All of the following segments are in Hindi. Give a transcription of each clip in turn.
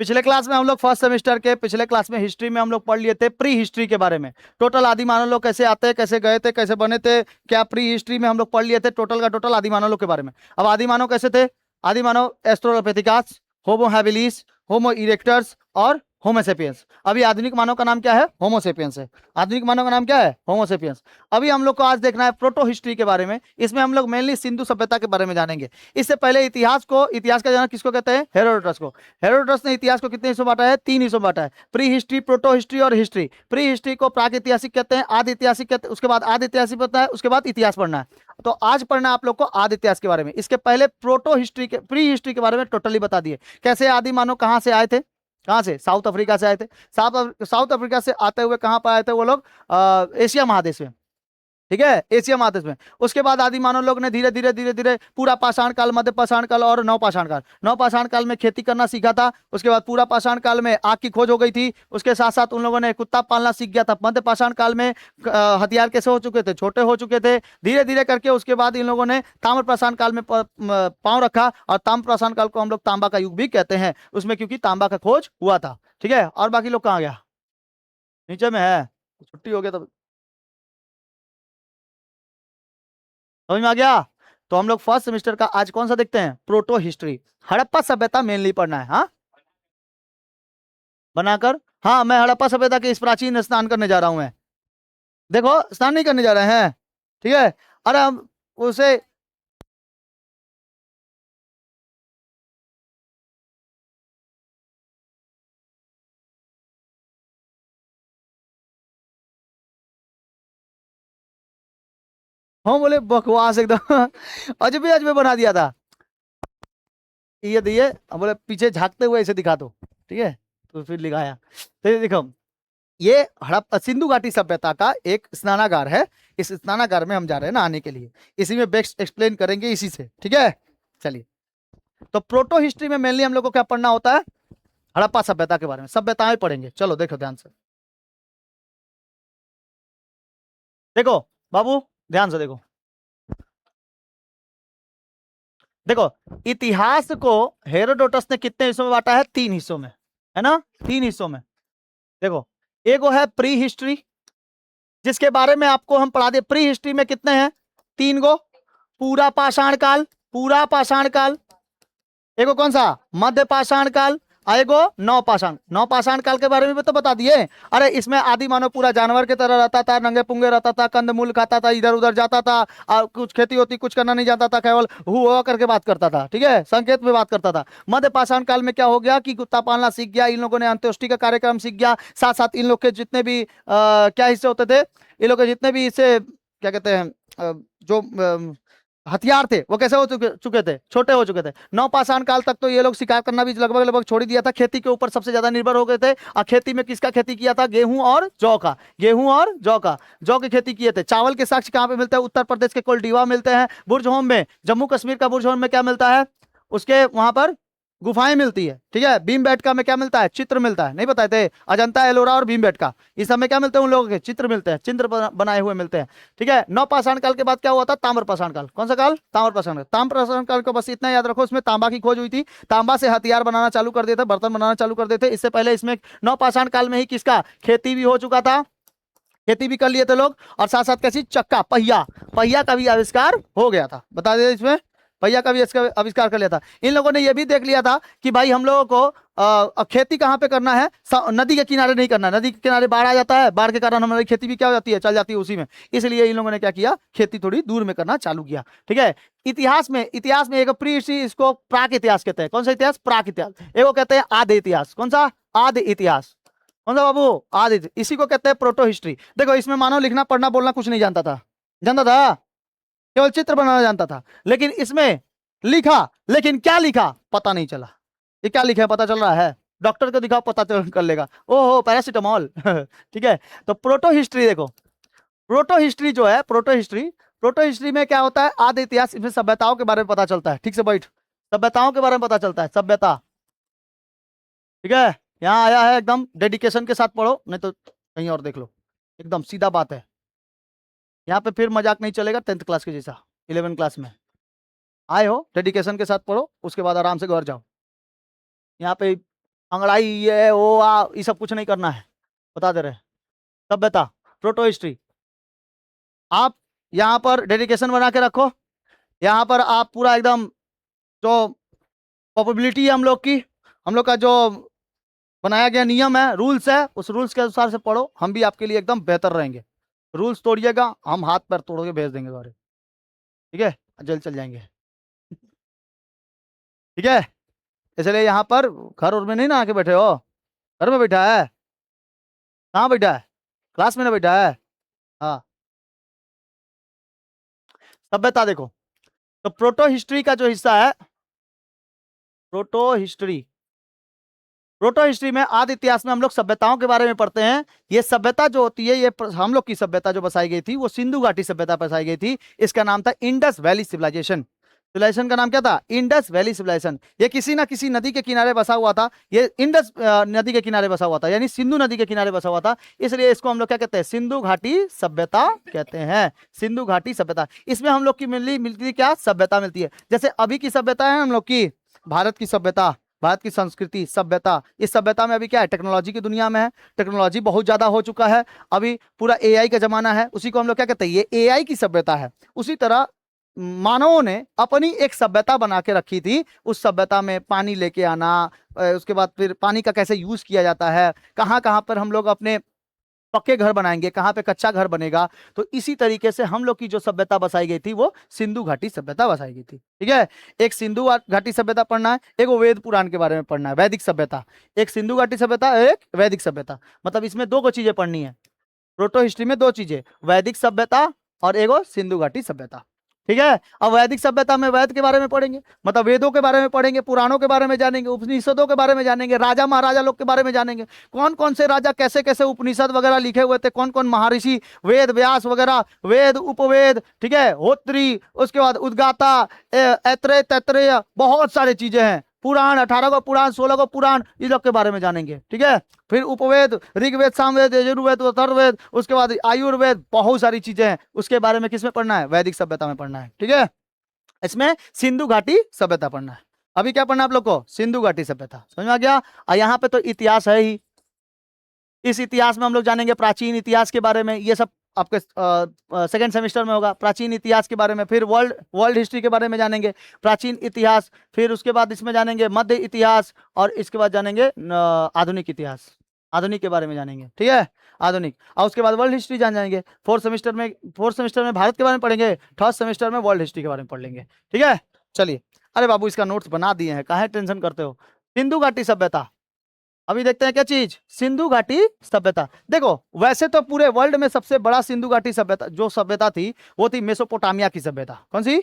पिछले क्लास में हम लोग फर्स्ट सेमेस्टर के पिछले क्लास में हिस्ट्री में हम लोग पढ़ लिए थे प्री हिस्ट्री के बारे में। टोटल आदि मानव लोग कैसे आते हैं, कैसे गए थे, कैसे बने थे, क्या प्री हिस्ट्री में हम लोग पढ़ लिए थे टोटल का टोटल आदि मानव लोग के बारे में। अब आदि मानव कैसे थे? आदि मानव एस्ट्रोलोपिथिकास, होमो हैबिलिस, होमो इरेक्टर्स और होमो सेपियंस। अभी आधुनिक मानव का नाम क्या है? होमो सेपियंस है। आधुनिक मानव का नाम क्या है? होमो सेपियंस। अभी हम लोग को आज देखना है प्रोटो हिस्ट्री के बारे में। इसमें हम लोग मेनली सिंधु सभ्यता के बारे में जानेंगे। इससे पहले इतिहास का जनक किसको कहते हैं? हेरोडोटस को। हेरोडोटस ने इतिहास को कितने हिस्सों बांटा है? 3 हिस्सों बांटा है, प्री हिस्ट्री, प्रोटो हिस्ट्री और हिस्ट्री। प्री हिस्ट्री को प्राक ऐतिहासिक कहते हैं, आदि ऐतिहासिक कहते हैं, उसके बाद आदि ऐतिहासिक पढ़ना है, उसके बाद इतिहास पढ़ना है। तो आज पढ़ना है आप लोग को आदि इतिहास के बारे में। इसके पहले प्रोटो हिस्ट्री के प्री हिस्ट्री के बारे में टोटली बता दिए। कैसे आदि मानव कहाँ से आए थे? कहाँ से? साउथ अफ्रीका से आए थे। साउथ अफ्रीका से आते हुए कहाँ पर आए थे वो लोग? एशिया महादेश में, ठीक है, एशिया महादेश में। उसके बाद आदि मानव लोग ने धीरे धीरे धीरे धीरे पूरा पाषाण काल, मध्य पाषाण काल और नव पाषाण काल में खेती करना सीखा था। उसके बाद पूरा पाषाण काल में आग की खोज हो गई थी। उसके साथ साथ उन लोगों ने कुत्ता पालना सीख गया था। मध्य पाषाण काल में हथियार कैसे हो चुके थे? छोटे हो चुके थे। धीरे धीरे करके उसके बाद इन लोगों ने ताम्र पाषाण काल में पांव रखा, और ताम्र पाषाण काल को हम लोग तांबा का युग भी कहते हैं, उसमें क्योंकि तांबा का खोज हुआ था। ठीक है, और बाकी लोग कहाँ गया? नीचे में है, छुट्टी हो गया तब। समझ में आ गया? तो हम लोग फर्स्ट सेमेस्टर का आज कौन सा देखते हैं? Proto history. हड़प्पा सभ्यता मेनली पढ़ना है। हाँ, बनाकर। हाँ, मैं हड़प्पा सभ्यता के इस प्राचीन स्नान करने जा रहा हूं। मैं देखो, स्नान नहीं करने जा रहे हैं, ठीक है। अरे हम उसे हम बोले बकवास एकदम अजबे अजबे बना दिया था। ये दिए, हम बोले पीछे झांकते हुए ऐसे दिखा दो, ठीक है। तो फिर लिखाया। तो ये देखो, ये हड़प्पा सिंधु घाटी सभ्यता का एक स्नानागार है। इस स्नानागार में हम जा रहे हैं नहाने के लिए। इसी में बेस्ट एक्सप्लेन करेंगे इसी से, ठीक है। चलिए, तो प्रोटो हिस्ट्री में मेनली हम लोग को क्या पढ़ना होता है? हड़प्पा सभ्यता के बारे में सभ्यताएं पढ़ेंगे। चलो देखो ध्यान से, देखो बाबू, ध्यान से देखो। देखो, इतिहास को हेरोडोटस ने कितने हिस्सों में बांटा है? 3 हिस्सों में, है ना? 3 हिस्सों में। देखो, एक वो है प्री हिस्ट्री, जिसके बारे में आपको हम पढ़ा दे। प्री हिस्ट्री में कितने हैं? 3 गो। पूरा पाषाण काल, पूरा पाषाण काल। एगो कौन सा? मध्य पाषाण काल। एगो नौ पाषाण काल के बारे में भी तो बता दिए। अरे इसमें आदि मानव पूरा जानवर की तरह रहता था, नंगे पुंगे रहता था, कंद मूल खाता था, इधर उधर जाता था, और कुछ खेती होती कुछ करना नहीं जानता था, केवल हुआ करके बात करता था, ठीक है, संकेत में बात करता था। मध्य पाषाण काल में क्या हो गया कि कुत्ता पालना सीख गया, इन लोगों ने अंत्येष्टि का कार्यक्रम सीख गया। साथ साथ इन लोग के जितने भी क्या हिस्से होते थे, इन लोग के जितने भी इससे क्या कहते हैं, जो हथियार थे वो कैसे हो चुके थे? छोटे हो चुके थे। नौ पाषाण काल तक तो ये लोग शिकार करना भी लगभग लगभग छोड़ ही दिया था। खेती के ऊपर सबसे ज्यादा निर्भर हो गए थे। और खेती में किसका खेती किया था? गेहूं और जौ का। गेहूं और जौ का, जौ की खेती किए थे। चावल के साक्ष्य कहाँ पे मिलते हैं? उत्तर प्रदेश के कोलडीवा मिलते हैं। बुर्जहोम में, जम्मू कश्मीर का बुर्जहोम में क्या मिलता है? उसके वहां पर गुफाएं मिलती है, ठीक है। भीमबेटका में क्या मिलता है? चित्र मिलता है। नहीं बताए थे? अजंता, एलोरा और भीमबेटका, इस समय क्या मिलते हैं? उन लोगों के चित्र मिलते हैं, चित्र बनाए हुए मिलते हैं, ठीक है। नौ पाषाण काल के बाद क्या हुआ था? ताम्र पाषाण काल। कौन सा काल? ताम्र पाषाण काल। ताम्र पाषाण काल को बस इतना याद रखो, इसमें तांबा की खोज हुई थी। तांबा से हथियार बनाना चालू कर देते, बर्तन बनाना चालू कर देते। इससे पहले इसमें नौ पाषाण काल में ही किसका खेती भी हो चुका था, खेती भी कर लिए थे लोग। और साथ साथ कैसी? चक्का, पहिया, पहिया का भी आविष्कार हो गया था। बता दे, इसमें पहिया का भी इसका आविष्कार कर लिया था। इन लोगों ने यह भी देख लिया था कि भाई हम लोगों को खेती कहाँ पे करना है? नदी के किनारे नहीं करना। नदी के किनारे बाढ़ आ जाता है, बाढ़ के कारण हमारी खेती भी क्या हो जाती है? चल जाती है उसी में। इसलिए इन लोगों ने क्या किया? खेती थोड़ी दूर में करना चालू किया, ठीक है। इतिहास में एक प्री हिस्ट्री, इसको प्राक इतिहास कहते हैं। कौन सा इतिहास? प्राक इतिहास। एगो कहते हैं आदि इतिहास। कौन सा? आदि इतिहास। कौन सा बाबू? आदि। इसी को कहते हैं प्रोटो हिस्ट्री। देखो, इसमें मानव लिखना पढ़ना बोलना कुछ नहीं जानता था, जानता था? केवल चित्र बनाना जानता था। लेकिन इसमें लिखा, लेकिन क्या लिखा पता नहीं चला। ये क्या लिखा है पता चल रहा है? डॉक्टर को दिखाओ, पता चल कर लेगा। ओहो, पैरासिटामोल ठीक है। तो प्रोटो हिस्ट्री देखो, प्रोटो हिस्ट्री जो है, प्रोटो हिस्ट्री में क्या होता है? आदि इतिहास। इसमें सभ्यताओं के बारे में पता चलता है। ठीक से बैठ, सभ्यताओं के बारे में पता चलता है, सभ्यता, ठीक है। यहाँ आया है, एकदम डेडिकेशन के साथ पढ़ो, नहीं तो कहीं और देख लो। एकदम सीधा बात है, यहाँ पे फिर मजाक नहीं चलेगा 10th क्लास के जैसा। 11 क्लास में आए हो, डेडिकेशन के साथ पढ़ो, उसके बाद आराम से घर जाओ। यहाँ पे अंगड़ाई ये वो आ ये सब कुछ नहीं करना है, बता दे रहे। सभ्यता, प्रोटो हिस्ट्री, आप यहाँ पर डेडिकेशन बना के रखो। यहाँ पर आप पूरा एकदम जो प्रोबेबिलिटी है हम लोग की, हम लोग का जो बनाया गया नियम है, रूल्स है, उस रूल्स के अनुसार से पढ़ो, हम भी आपके लिए एकदम बेहतर रहेंगे। रूल्स तोड़िएगा, हम हाथ पैर तोड़ के भेज देंगे घरे, ठीक है, जेल चल जाएंगे, ठीक है। इसलिए यहाँ पर घर और में नहीं ना आके बैठे हो, घर में बैठा है, कहाँ बैठा है, क्लास में ना बैठा है। हाँ, सभ्यता देखो, तो प्रोटो हिस्ट्री का जो हिस्सा है, प्रोटो हिस्ट्री, प्रोटो हिस्ट्री में आदि इतिहास में हम लोग सभ्यताओं के बारे में पढ़ते हैं। ये सभ्यता जो होती है, ये हम लोग की सभ्यता जो बसाई गई थी वो सिंधु घाटी सभ्यता बसाई गई थी। इसका नाम था इंडस वैली सिविलाइजेशन। सिविलाइजेशन का नाम क्या था? Indus Valley Civilisation. ये किसी ना किसी नदी के किनारे बसा हुआ था, ये इंडस नदी के किनारे बसा हुआ था, यानी सिंधु नदी के किनारे बसा हुआ था, इसलिए इसको हम लोग क्या कहते हैं? सिंधु घाटी सभ्यता कहते हैं। सिंधु घाटी सभ्यता, इसमें हम लोग की मिलती क्या? सभ्यता मिलती है। जैसे अभी की सभ्यता है हम लोग की भारत की सभ्यता, भारत की संस्कृति सभ्यता, इस सभ्यता में अभी क्या है? टेक्नोलॉजी की दुनिया में है, टेक्नोलॉजी बहुत ज्यादा हो चुका है, अभी पूरा एआई का जमाना है, उसी को हम लोग क्या कहते हैं? ये एआई की सभ्यता है। उसी तरह मानवों ने अपनी एक सभ्यता बना के रखी थी। उस सभ्यता में पानी लेके आना, उसके बाद फिर पानी का कैसे यूज किया जाता है, कहाँ कहाँ पर हम लोग अपने पक्के घर बनाएंगे, कहाँ पे कच्चा घर बनेगा, तो इसी तरीके से हम लोग की जो सभ्यता बसाई गई थी वो सिंधु घाटी सभ्यता बसाई गई थी, ठीक है। एक सिंधु घाटी सभ्यता पढ़ना है, एक वेद पुराण के बारे में पढ़ना है, वैदिक सभ्यता। एक सिंधु घाटी सभ्यता, एक वैदिक सभ्यता, मतलब इसमें दो चीजें पढ़नी है। प्रोटो हिस्ट्री में दो चीजें, वैदिक सभ्यता और एगो सिंधु घाटी सभ्यता, ठीक है। अब वैदिक सभ्यता में वैद के बारे में पढ़ेंगे, मतलब वेदों के बारे में पढ़ेंगे, पुराणों के बारे में जानेंगे, उपनिषदों के बारे में जानेंगे, राजा महाराजा लोग के बारे में जानेंगे, कौन कौन से राजा कैसे कैसे उपनिषद वगैरह लिखे हुए थे, कौन कौन महर्षि वेद व्यास वगैरह, वेद उपवेद, ठीक है, होत्री, उसके बाद उद्गाता, ऐत्रेय तैत्रेय, बहुत सारी चीजें हैं, पुराण 18 को पुराण, 16 को पुराण, इस लोग के बारे में जानेंगे, ठीक है। फिर उपवेद, ऋग्वेद, सामवेद, यजुर्वेद, अथर्ववेद, उसके बाद आयुर्वेद, बहुत सारी चीजें हैं, उसके बारे में किसमें पढ़ना है? वैदिक सभ्यता में पढ़ना है, ठीक है। इसमें सिंधु घाटी सभ्यता पढ़ना है। अभी क्या पढ़ना है आप लोग को? सिंधु घाटी सभ्यता, समझ में आ गया। और यहाँ पे तो इतिहास है ही, इस इतिहास में हम लोग जानेंगे प्राचीन इतिहास के बारे में, ये सब आपके सेकंड सेमेस्टर में होगा, प्राचीन इतिहास के बारे में। फिर वर्ल्ड हिस्ट्री के बारे में जानेंगे, प्राचीन इतिहास, फिर उसके बाद इसमें जानेंगे मध्य इतिहास, और इसके बाद जानेंगे आधुनिक इतिहास, आधुनिक के बारे में जानेंगे, ठीक है, आधुनिक। और उसके बाद वर्ल्ड हिस्ट्री जान जाएंगे। फोर्थ सेमेस्टर में भारत के बारे में पढ़ेंगे, थर्ड सेमेस्टर में वर्ल्ड हिस्ट्री के बारे में पढ़ लेंगे, ठीक है। चलिए, अरे बाबू इसका नोट्स बना दिए हैं, काहे टेंशन करते हो। सिंधु घाटी सभ्यता, अभी देखते हैं क्या चीज? सिंधु घाटी सभ्यता। देखो, वैसे तो पूरे वर्ल्ड में सबसे बड़ा सिंधु घाटी सभ्यता जो सभ्यता थी वो थी मेसोपोटामिया की सभ्यता। कौन सी?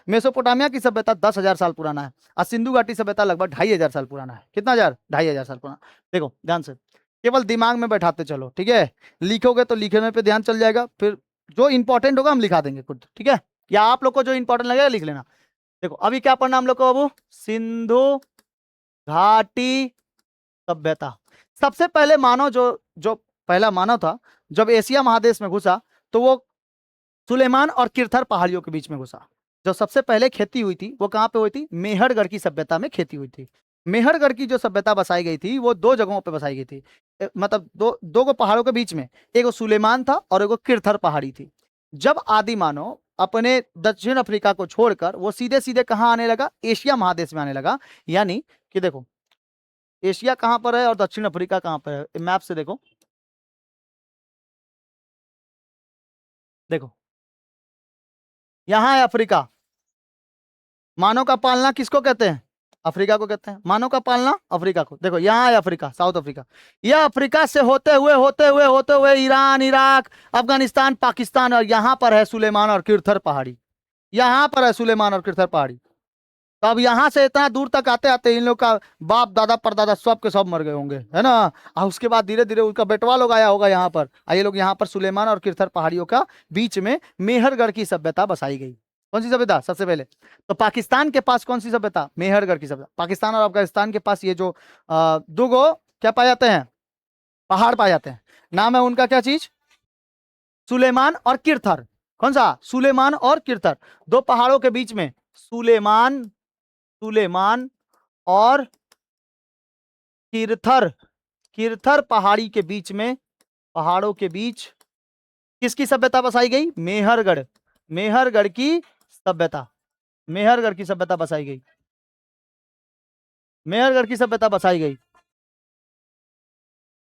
मेसोपोटामिया की सभ्यता 10,000 साल पुराना है, और सिंधु घाटी सभ्यता लगभग 2,500 साल पुराना है। कितना हजार? 2,500 साल पुराना। देखो ध्यान से, केवल दिमाग में बैठाते चलो, ठीक है, लिखोगे तो लिखने पे ध्यान चल जाएगा, फिर जो इंपॉर्टेंट होगा हम लिखा देंगे खुद, ठीक है, या आप लोग को जो इंपॉर्टेंट लगेगा लिख लेना। देखो अभी क्या पढ़ना हम लोग को बाबू? सिंधु घाटी सभ्यता। सबसे पहले मानव जो पहला मानव था, जब एशिया महादेश में घुसा तो वो सुलेमान और किरथर पहाड़ियों के बीच में घुसा। जो सबसे पहले खेती हुई थी वो कहाँ पे हुई थी? मेहरगढ़ की सभ्यता में खेती हुई थी। मेहरगढ़ की जो सभ्यता बसाई गई थी वो दो जगहों पे बसाई गई थी, मतलब दो को पहाड़ों के बीच में, एक सुलेमान था और एक किरथर पहाड़ी थी। जब आदि मानव अपने दक्षिण अफ्रीका को छोड़कर वो सीधे सीधे कहाँ आने लगा? एशिया महादेश में आने लगा। यानी कि देखो, एशिया कहां पर है और दक्षिण अफ्रीका कहां पर है? मैप से देखो, देखो यहां है अफ्रीका। मानव का पालना किसको कहते हैं? अफ्रीका को कहते हैं। मानव का पालना अफ्रीका को। देखो यहाँ है अफ्रीका, साउथ अफ्रीका। यह अफ्रीका से होते हुए ईरान, इराक, अफगानिस्तान, पाकिस्तान, और यहाँ पर है सुलेमान और किरथर पहाड़ी। यहाँ पर है सुलेमान और किरथर पहाड़ी। तो अब यहाँ से इतना दूर तक आते आते इन लोग का बाप दादा परदादा सब के सब मर गए होंगे, है ना। और उसके बाद धीरे धीरे उनका बेटवा लोग आया होगा यहाँ पर, ये लोग यहाँ पर सुलेमान और किरथर पहाड़ियों का बीच में मेहरगढ़ की सभ्यता बसाई गई। कौन सी सभ्यता? सबसे पहले तो पाकिस्तान के पास कौन सी सभ्यता? मेहरगढ़ की सभ्यता। पाकिस्तान और अफगानिस्तान के पास ये जो दो गो क्या पाए जाते हैं? पहाड़ पाए जाते हैं। नाम है उनका क्या चीज? सुलेमान और किरथर। कौन सा? सुलेमान और किरथर। दो पहाड़ों के बीच में, सुलेमान और किरथर, किरथर पहाड़ी के बीच में, पहाड़ों के बीच किसकी सभ्यता बसाई गई? मेहरगढ़, मेहरगढ़ की सभ्यता, मेहरगढ़ की सभ्यता बसाई गई, मेहरगढ़ की सभ्यता बसाई गई।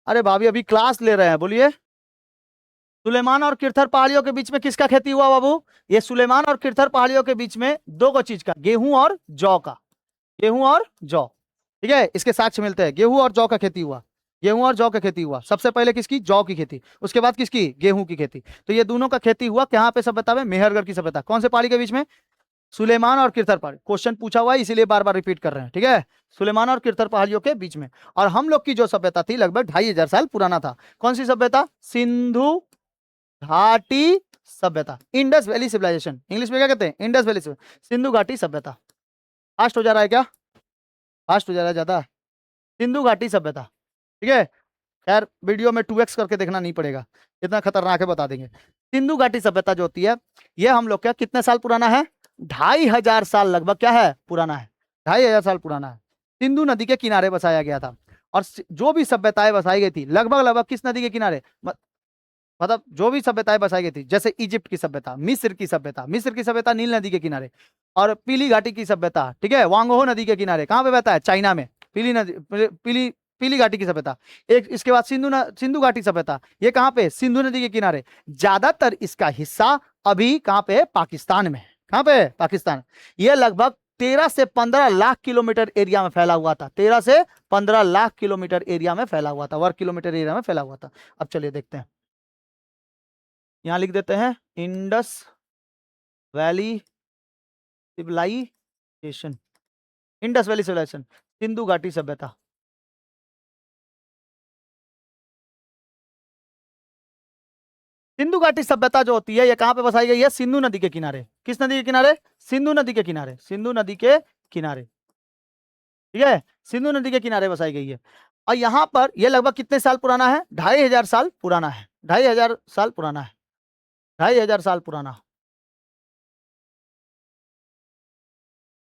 अरे भाभी अभी क्लास ले रहे हैं, बोलिए। सुलेमान और किरथर पहाड़ियों के बीच में किसका खेती हुआ बाबू? ये सुलेमान और किरथर पहाड़ियों के बीच में दो को चीज का, गेहूं और जौ का, गेहूं और जौ। ठीक है, इसके साक्ष्य मिलते हैं। गेहूं और जौ का खेती हुआ, गेहूं और जौ का खेती हुआ। सबसे पहले किसकी? जौ की खेती, उसके बाद किसकी? गेहूं की खेती। तो ये दोनों का खेती हुआ कहां पे सभ्यता में? मेहरगढ़ की सभ्यता। कौन से पहाड़ी के बीच में? सुलेमान और किरथर पहाड़ी। क्वेश्चन पूछा हुआ है इसीलिए बार बार रिपीट कर रहे हैं। ठीक है, सुलेमान और किरथर पहाड़ियों के बीच में। और हम लोग की जो सभ्यता थी लगभग 2500 साल पुराना था। कौन सी सभ्यता? सिंधु घाटी सभ्यता, इंडस वैली सिविलाइजेशन। इंग्लिश में क्या कहते हैं? इंडस वैली, सिंधु घाटी सभ्यता। फास्ट हो जा रहा है क्या? फास्ट हो जा रहा है ज्यादा? सिंधु घाटी सभ्यता। ठीक है, खैर वीडियो में 2x करके देखना नहीं पड़ेगा, इतना खतरनाक है, बता देंगे। सिंधु घाटी सभ्यता जो होती है ये हम लोग का कितने साल पुराना है? 2500 साल लगभग क्या है? पुराना है, 2500 साल पुराना है। सिंधु नदी के किनारे बसाया गया था। और जो भी सभ्यताएं बसाई गई थी लगभग लगभग किस नदी के किनारे? मतलब जो भी सभ्यताएं बसाई गई थी, जैसे इजिप्ट की सभ्यता, मिस्र की सभ्यता, मिस्र की सभ्यता नील नदी के किनारे। और पीली घाटी की सभ्यता, ठीक है, वांगहो नदी के किनारे। कहां पे बहता है? चाइना में। पीली नदी, पीली पीली घाटी की सभ्यता। एक इसके बाद सिंधु घाटी सभ्यता, ये कहां पे? सिंधु नदी के किनारे। ज्यादातर इसका हिस्सा अभी कहां पे है? पाकिस्तान में। कहां पे? पाकिस्तान। ये लगभग 13 से 15 लाख किलोमीटर एरिया में फैला हुआ था, 13 से 15 लाख किलोमीटर एरिया में फैला हुआ था, वर्ग किलोमीटर एरिया में फैला हुआ था। अब चलिए देखते हैं, यहां लिख देते हैं Indus Valley Civilisation, Indus Valley Civilisation, सिंधु घाटी सभ्यता। सिंधु घाटी सभ्यता जो होती है ये कहां पे बसाई गई है? सिंधु नदी के किनारे। किस नदी के किनारे? सिंधु नदी के किनारे, सिंधु नदी के किनारे। ठीक है, सिंधु नदी के किनारे बसाई गई है। और यहां पर ये लगभग कितने साल पुराना है? 2500 साल पुराना है, 2500 साल पुराना है, 2500 साल पुराना।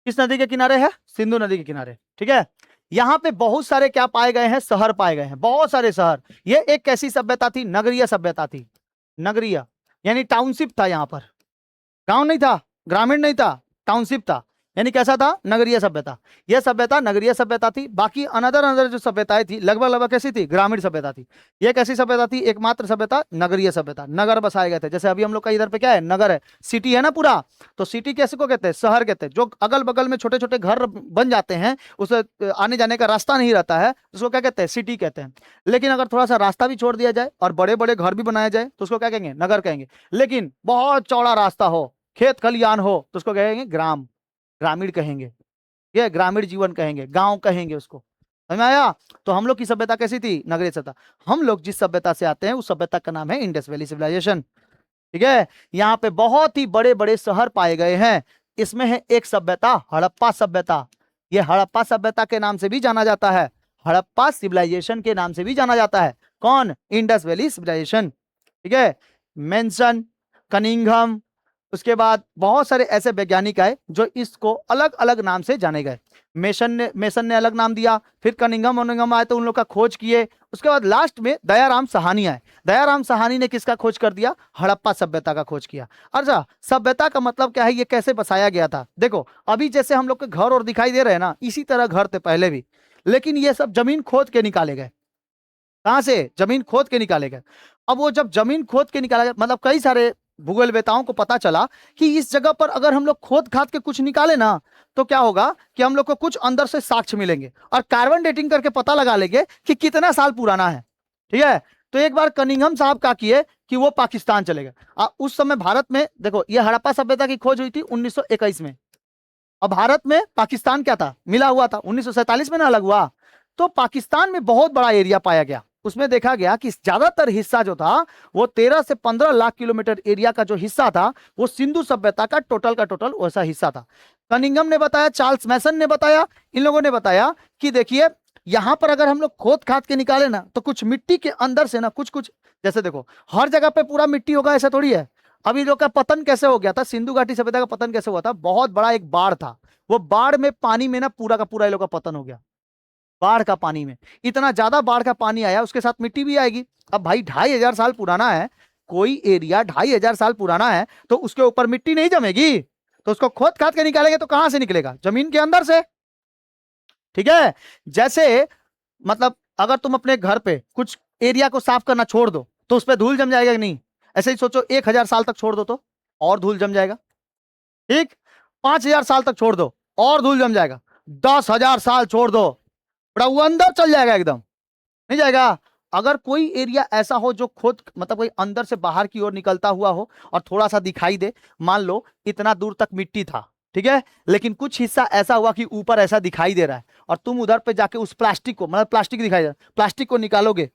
किस नदी के किनारे है? सिंधु नदी के किनारे। ठीक है, यहाँ पे बहुत सारे क्या पाए गए हैं? शहर पाए गए हैं, बहुत सारे शहर। ये एक कैसी सभ्यता थी? नगरीय सभ्यता थी, नगरीय यानी टाउनशिप था यहाँ पर, गांव नहीं था, ग्रामीण नहीं था, टाउनशिप था। यानी कैसा था? नगरीय सभ्यता। यह सभ्यता नगरीय सभ्यता थी। बाकी अनदर अनदर जो सभ्यताएं थी लगभग लगभग कैसी थी? ग्रामीण सभ्यता थी। यह कैसी सभ्यता थी? एकमात्र सभ्यता नगरीय सभ्यता, नगर बसाए गए थे। जैसे अभी हम लोग का इधर पे क्या है? नगर है, सिटी है ना पूरा। तो सिटी कैसे को कहते हैं? शहर कहते हैं। जो अगल बगल में छोटे छोटे घर बन जाते हैं, उसे आने जाने का रास्ता नहीं रहता है, उसको क्या कहते हैं? सिटी कहते हैं। लेकिन अगर थोड़ा सा रास्ता भी छोड़ दिया जाए और बड़े बड़े घर भी बनाया जाए तो उसको क्या कहेंगे? नगर कहेंगे। लेकिन बहुत चौड़ा रास्ता हो, खेत खलियान हो तो उसको कहेंगे ग्राम, ग्रामीण कहेंगे। ये ग्रामीण जीवन कहेंगे, गांव कहेंगे उसको। समझ में आया? तो हम लोग की सभ्यता कैसी थी? नगरीय सभ्यता। हम लोग जिस सभ्यता से आते हैं उस सभ्यता का नाम है इंडस वैली सिविलाइजेशन। ठीक है, यहाँ पे बहुत ही बड़े बड़े शहर पाए गए हैं। इसमें है एक सभ्यता हड़प्पा सभ्यता। ये हड़प्पा सभ्यता के नाम से भी जाना जाता है, हड़प्पा सिविलाइजेशन के नाम से भी जाना जाता है। कौन? Indus Valley Civilisation. ठीक है, मेंशन, कनिंघम, उसके बाद बहुत सारे ऐसे वैज्ञानिक आए जो इसको अलग अलग नाम से जाने गए। मेसन ने अलग नाम दिया, फिर कनिंघम वनिंघम आए तो उन लोग का खोज किए। उसके बाद लास्ट में दयाराम साहनी आए। दयाराम साहनी ने किसका खोज कर दिया? हड़प्पा सभ्यता का खोज किया। अच्छा, सभ्यता का मतलब क्या है? ये कैसे बसाया गया था? देखो अभी जैसे हम लोग के घर और दिखाई दे रहे हैं ना, इसी तरह घर थे पहले भी, लेकिन ये सब जमीन खोद के निकाले गए। कहां से? जमीन खोद के निकाले गए। अब वो जब जमीन खोद के निकाला गया, मतलब कई सारे भूगोलवेताओं को पता चला कि इस जगह पर अगर हम लोग खोद खाद के कुछ निकाले ना तो क्या होगा कि हम लोग को कुछ अंदर से साक्ष्य मिलेंगे और कार्बन डेटिंग करके पता लगा लेंगे कि कितना साल पुराना है। ठीक है, तो एक बार कनिंघम साहब क्या किए कि वो पाकिस्तान चले गए। उस समय भारत में देखो, ये हड़प्पा सभ्यता की खोज हुई थी 1921 में। और भारत में पाकिस्तान क्या था? मिला हुआ था। 1947 में ना अलग हुआ। तो पाकिस्तान में बहुत बड़ा एरिया पाया गया। उसमें देखा गया कि ज्यादातर हिस्सा जो था वो 13 से 15 लाख किलोमीटर एरिया का जो हिस्सा था वो सिंधु सभ्यता का टोटल वैसा हिस्सा था। कनिंघम ने बताया, चार्ल्स मैसन ने बताया, इन लोगों ने बताया कि देखिए यहां पर अगर हम लोग खोद खाद के निकाले ना तो कुछ मिट्टी के अंदर से ना कुछ कुछ, जैसे देखो हर जगह पे पूरा मिट्टी होगा ऐसा थोड़ी है। अभी लोग का पतन कैसे हो गया था? सिंधु घाटी सभ्यता का पतन कैसे हुआ था? बहुत बड़ा एक बाढ़ था, वो बाढ़ में पानी में ना पूरा का पूरा ये लोग का पतन हो गया। बाढ़ का पानी में, इतना ज्यादा बाढ़ का पानी आया, उसके साथ मिट्टी भी आएगी। अब भाई 2500 साल पुराना है, कोई एरिया 2500 साल पुराना है, तो उसके ऊपर मिट्टी नहीं जमेगी, तो उसको खोद खाद के निकालेंगे तो कहां से निकलेगा? जमीन के अंदर से। ठीक है, जैसे मतलब अगर तुम अपने घर पे कुछ एरिया को साफ करना छोड़ दो तो उस पर धूल जम जाएगा कि नहीं? ऐसे ही सोचो 1000 साल तक छोड़ दो तो और धूल जम जाएगा। ठीक, 5000 साल तक छोड़ दो और धूल जम जाएगा, 10,000 साल छोड़ दो बड़ा वो अंदर चल जाएगा, एकदम नहीं जाएगा। अगर कोई एरिया ऐसा हो जो खुद मतलब कोई अंदर से बाहर की ओर निकलता हुआ हो और थोड़ा सा दिखाई दे, मान लो इतना दूर तक मिट्टी था, ठीक है, लेकिन कुछ हिस्सा ऐसा हुआ कि ऊपर ऐसा दिखाई दे रहा है, और तुम उधर पे जाके उस प्लास्टिक को, मतलब प्लास्टिक दिखाई दे रहा है, प्लास्टिक को निकालोगे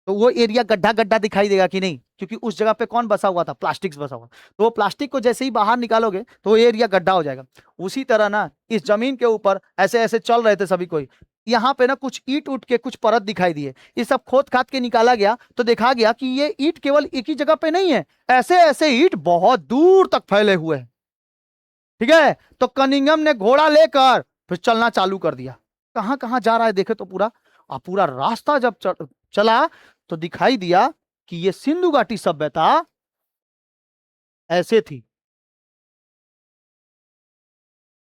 तो वो एरिया गड्ढा गड्ढा दिखाई देगा कि नहीं? क्योंकि उस जगह पे कौन बसा हुआ था? प्लास्टिक बसा हुआ। तो वो प्लास्टिक को जैसे ही बाहर निकालोगे तो वो एरिया गड्ढा हो जाएगा। उसी तरह ना इस जमीन के ऊपर ऐसे ऐसे चल रहे थे सभी कोई, यहाँ पे ना कुछ ईट उठ के कुछ परत दिखाई दिए, ये सब खोद खाद के निकाला गया तो देखा गया कि ये ईट केवल एक ही जगह पे नहीं है, ऐसे ऐसे ईट बहुत दूर तक फैले हुए हैं। ठीक है, तो कनिंगम ने घोड़ा लेकर फिर चलना चालू कर दिया। कहां कहां जा रहा है देखे तो पूरा, और पूरा रास्ता जब चला तो दिखाई दिया कि ये सिंधु घाटी सभ्यता ऐसे थी,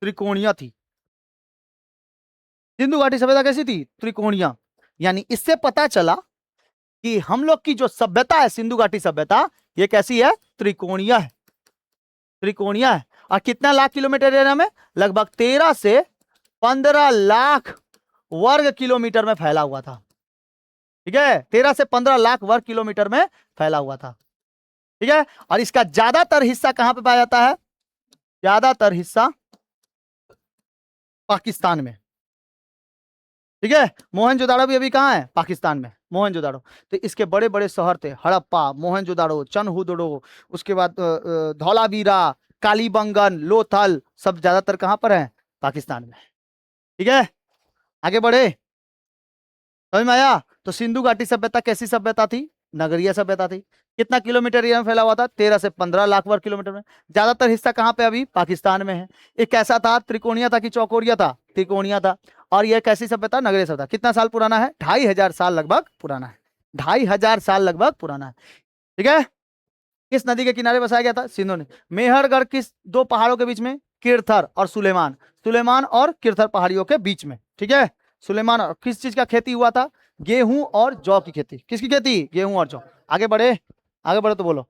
त्रिकोणीय थी। सिंधु घाटी सभ्यता कैसी थी? त्रिकोणीय। यानी इससे पता चला कि हम लोग की जो सभ्यता है सिंधु घाटी सभ्यता, ये कैसी है? त्रिकोणीय है, त्रिकोणीय है। और कितना लाख किलोमीटर एरिया में? लगभग 13 से 15 लाख वर्ग किलोमीटर में फैला हुआ था। ठीक है, 13 से 15 लाख वर्ग किलोमीटर में फैला हुआ था। ठीक है, और इसका ज्यादातर हिस्सा कहां पे पाया जाता है? ज्यादातर हिस्सा पाकिस्तान में। ठीक है, मोहनजोदाड़ो भी अभी कहां है? पाकिस्तान में, मोहनजोदाड़ो। तो इसके बड़े बड़े शहर थे, हड़प्पा, मोहनजोदाड़ो, चनहुदड़ो, उसके बाद धौलावीरा, कालीबंगन, लोथल, सब ज्यादातर कहां पर है? पाकिस्तान में। ठीक है, आगे बढ़े, समझ में आया? तो सिंधु घाटी सभ्यता कैसी सभ्यता थी? नगरीय सभ्यता थी। कितना किलोमीटर एरिया में फैला हुआ था? 13 से 15 लाख वर्ग किलोमीटर में। ज्यादातर हिस्सा कहां पे? अभी पाकिस्तान में है। ये कैसा था? त्रिकोणीय था कि चौकोरिया था? त्रिकोणीय था। और यह कैसी सभ्यता? नगरीय सभ्यता। कितना साल पुराना है? 2500 साल लगभग पुराना है, 2500 साल लगभग पुराना है। ठीक है, किस नदी के किनारे बसाया गया था? सिंधु ने। मेहरगढ़ किस दो पहाड़ों के बीच में? किरथर और सुलेमान, सुलेमान और किरथर पहाड़ियों के बीच में। ठीक है, सुलेमान। और किस चीज का खेती हुआ था? गेहूं और जौ की खेती। किसकी खेती? गेहूं और जौ। आगे बढ़े, आगे बढ़े तो बोलो,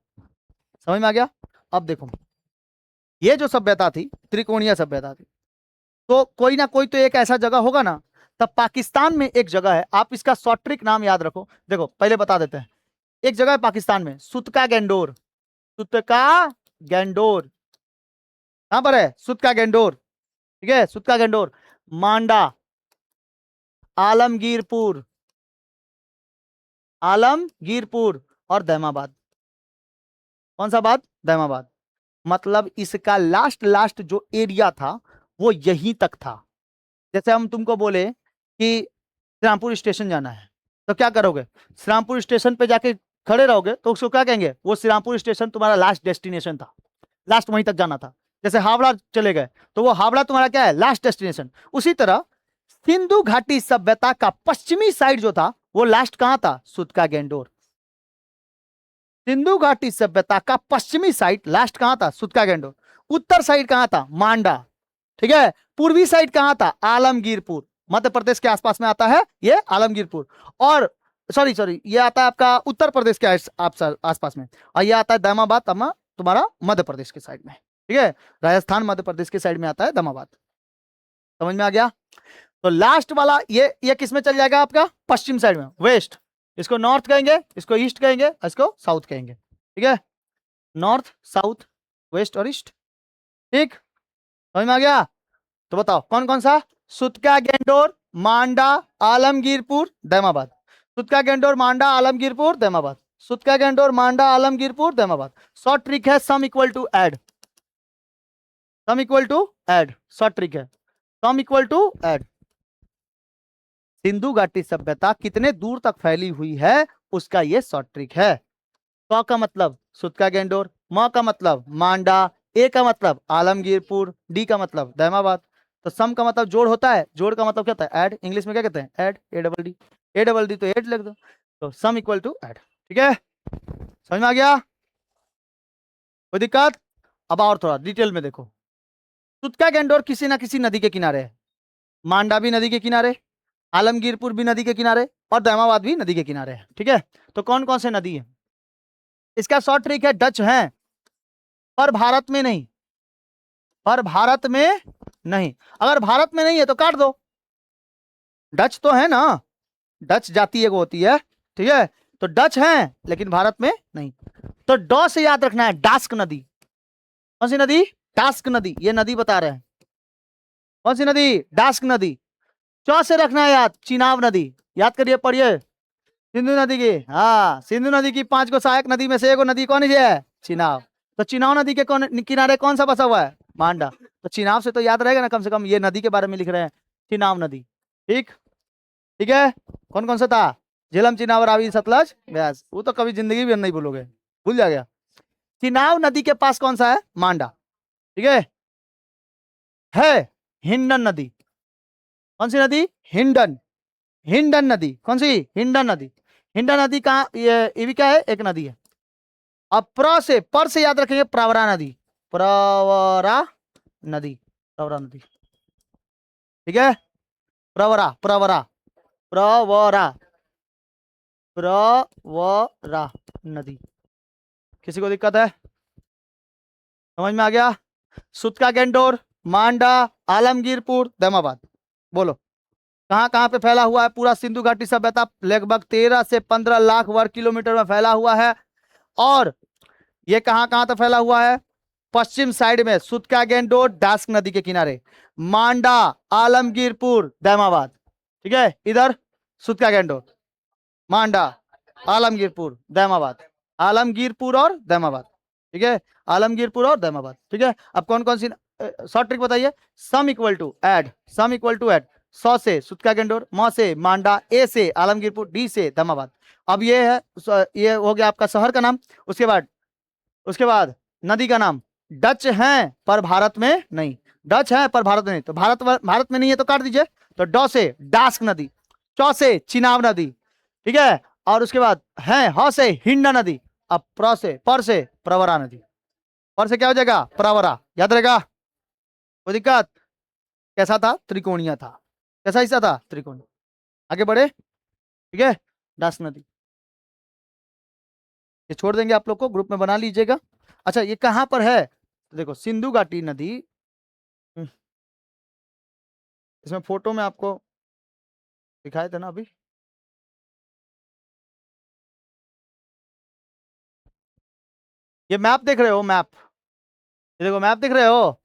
समझ में आ गया? अब देखो, ये जो सभ्यता थी त्रिकोणीय सभ्यता थी, तो कोई ना कोई तो एक ऐसा जगह होगा ना। तब पाकिस्तान में एक जगह है, आप इसका शॉर्ट ट्रिक नाम याद रखो। देखो पहले बता देते हैं, एक जगह है पाकिस्तान में, सुतका गैंडोर। सुतका गैंडोर कहां पर है? सुतका गैंडोर। ठीक है, सुतका गैंडोर, मांडा, आलमगीरपुर, आलमगीरपुर और दैमाबाद। कौन सा बात? दैमाबाद। मतलब इसका लास्ट लास्ट जो एरिया था वो यहीं तक था। जैसे हम तुमको बोले कि श्रीरामपुर स्टेशन जाना है, तो क्या करोगे? श्रीरामपुर स्टेशन पे जाके खड़े रहोगे तो उसको क्या कहेंगे? वो श्रीरामपुर स्टेशन तुम्हारा लास्ट डेस्टिनेशन था, लास्ट वहीं तक जाना था। जैसे हावड़ा चले गए तो वो हावड़ा तुम्हारा क्या है? Last destination. उसी तरह सिंधु घाटी सभ्यता का पश्चिमी साइड जो था वो लास्ट कहां था? सुतका गैंडोर। सिंधु घाटी सभ्यता का पश्चिमी साइड लास्ट कहां था? सुतका गैंडोर। उत्तर साइड कहां था? मांडा। ठीक है, पूर्वी साइड कहां था? आलमगीरपुर। मध्य प्रदेश के आसपास में आता है ये आलमगीरपुर। और सॉरी सॉरी, ये आता है आपका उत्तर प्रदेश के आसपास में, और ये आता है दामाबाद, तुम्हारा मध्य प्रदेश के साइड में। ठीक है, राजस्थान मध्य प्रदेश के साइड में आता है दामाबाद। समझ में आ गया? तो लास्ट वाला ये किस में चल जाएगा? आपका पश्चिम साइड में, वेस्ट। इसको नॉर्थ कहेंगे, इसको ईस्ट कहेंगे, इसको साउथ कहेंगे। ठीक है, नॉर्थ, साउथ, वेस्ट और ईस्ट। ठीक, समझ में आ गया? तो बताओ कौन कौन सा? सुतका गैंडोर, मांडा, आलमगीरपुर, दैमाबाद। सुतका गैंडोर, मांडा, आलमगीरपुर, दैमाबाद। सुतका गैंडोर, मांडा, आलमगीरपुर, दैमाबाद। शॉर्ट ट्रिक है sum equal to add, sum equal to add, short trick है sum equal to add. Sindhu घाटी सभ्यता कितने दूर तक फैली हुई है उसका ये शॉर्ट ट्रिक है। क का मतलब सुतका गैंडोर, म का मतलब मांडा, ए का मतलब आलमगीरपुर, डी का मतलब दैमाबाद। तो सम का मतलब जोड़ होता है, जोड़ का मतलब क्या होता है? ऐड। इंग्लिश में क्या कहते हैं? Add, A double D. A double D तो ऐड लिख दो, तो सम इक्वल टू ऐड। ठीक है, समझ में आ गया? कोई दिक्कत? अब और थोड़ा डिटेल में देखो। सुतका गैंडोर किसी ना किसी नदी के किनारे है। मांडा भी नदी के किनारे, आलमगीरपुर भी नदी के किनारे, और दैमाबाद भी नदी के किनारे है। ठीक है, तो कौन कौन से नदी है? इसका शॉर्ट ट्रिक है, डच है पर भारत में नहीं, पर भारत में नहीं। अगर भारत में नहीं है तो काट दो, डच तो है ना, डच जाति एक होती है। ठीक है, तो डच है लेकिन भारत में नहीं। तो डॉ से याद रखना है, डास्क नदी। कौन सी नदी? डास्क नदी, ये नदी बता रहे हैं। कौन सी नदी? डास्क नदी। चौ से रखना है याद, चिनाब नदी। याद करिए, पढ़िए। सिंधु नदी की, हाँ, सिंधु नदी की 5 को सहायक नदी में से एक नदी कौन सी है? चिनाब। तो चिनाब नदी के किनारे कौन सा बसा हुआ है? मांडा। तो चिनाब से तो याद रहेगा ना, कम से कम ये नदी के बारे में लिख रहे हैं, चिनाब नदी। ठीक, ठीक है। कौन कौन सा था? झेलम, चिनाब, रावी, सतलज, ब्यास। वो तो कभी जिंदगी भी नहीं भूलोगे, भूल जाएगा। चिनाब नदी के पास कौन सा है? मांडा। ठीक है हिंडन नदी। कौन सी नदी? हिंडन, हिंडन नदी। कौन सी? हिंडन नदी। हिंडन नदी कहाँ? ये भी क्या है? एक नदी है। अब से, पर से याद रखेंगे, प्रवरा नदी। प्रवरा नदी, प्रवरा नदी। ठीक है, प्रवरा, प्रवरा, प्रवरा, प्रवरा नदी। किसी को दिक्कत है? समझ में आ गया? सुतका गैंडोर, मांडा, आलमगीरपुर, दैमाबाद। बोलो कहां कहां पे फैला हुआ है? पूरा सिंधु घाटी सभ्यता लगभग 13 से 15 लाख वर्ग किलोमीटर में फैला हुआ है। और ये कहां कहां तक फैला हुआ है? पश्चिम साइड में सुतका गैंडोर, डास्क नदी के किनारे, मांडा, आलमगीरपुर, दैमाबाद। ठीक है, इधर सुतका गैंडोर, मांडा, आलमगीरपुर, दैमाबाद, आलमगीरपुर और दैमाबाद। ठीक है, आलमगीरपुर और दैमाबाद। ठीक है, अब कौन कौन सी शॉर्ट ट्रिक बताइए? Sum equal to add, sum equal to add. सौ से सुतका गैंडोर, म से मांडा, ए से आलमगीरपुर, डी से दैमाबाद। अब ये है, ये हो गया आपका शहर का नाम। उसके बाद नदी का नाम। डच हैं पर भारत में नहीं, डच हैं पर भारत में नहीं, तो भारत में नहीं है तो काट दीजिए। तो डॉ से डास्क नदी, चौ से चिनाब नदी। ठीक है, और उसके बाद है ह से हिंडा नदी। अब पर से प्रवरा नदी। पर से क्या हो जाएगा? प्रवरा। याद रहेगा? कोई दिक्कत? कैसा था? त्रिकोणीय था। कैसा हिस्सा था? त्रिकोणीय। आगे बढ़े। ठीक है, डास्क नदी ये छोड़ देंगे, आप लोग को ग्रुप में बना लीजिएगा। अच्छा, ये कहां पर है? तो देखो, सिंधु घाटी नदी, इसमें फोटो में आपको दिखाए थे ना अभी। ये मैप देख रहे हो? मैप, ये देखो मैप देख रहे हो?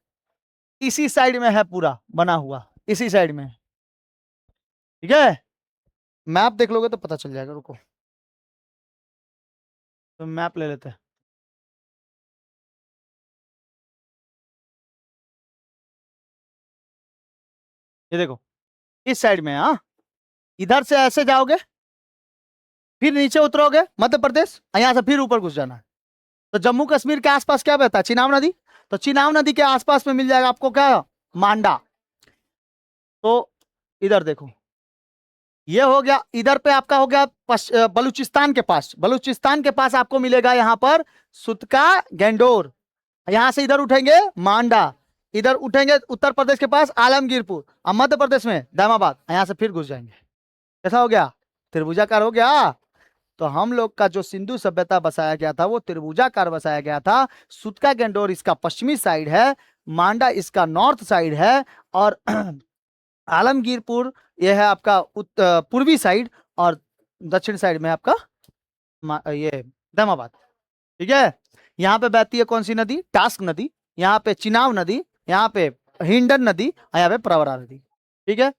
इसी साइड में है पूरा बना हुआ, इसी साइड में। ठीक है, मैप देख लोगे तो पता चल जाएगा। रुको, तो मैप ले लेते हैं। ये देखो, इस साइड में। हाँ, इधर से ऐसे जाओगे, फिर नीचे उतरोगे मध्य प्रदेश, यहां से फिर ऊपर घुस जाना है। तो जम्मू कश्मीर के आसपास क्या बहता है? चिनाब नदी। तो चिनाब नदी के आसपास में मिल जाएगा आपको क्या? मांडा। तो इधर देखो, ये हो गया, इधर पे आपका हो गया बलूचिस्तान के पास। बलूचिस्तान के पास आपको मिलेगा यहाँ पर सुतका गैंडोर। यहां से इधर उठेंगे मांडा, इधर उठेंगे उत्तर प्रदेश के पास आलमगीरपुर, और मध्य प्रदेश में दैमाबाद, यहां से फिर घुस जाएंगे। कैसा हो गया? त्रिभुजाकार हो गया। तो हम लोग का जो सिंधु सभ्यता बसाया गया था वो त्रिभुजाकार बसाया गया था। सुतका गैंडोर इसका पश्चिमी साइड है, मांडा इसका नॉर्थ साइड है, और आलमगीरपुर यह है आपका पूर्वी साइड, और दक्षिण साइड में आपका ये दैमाबाद। ठीक है, यहाँ पे बहती है कौन सी नदी? टास्क नदी। यहाँ पे चिनाब नदी, यहाँ पे हिंडन नदी, और यहाँ पे प्रवरा नदी। ठीक है,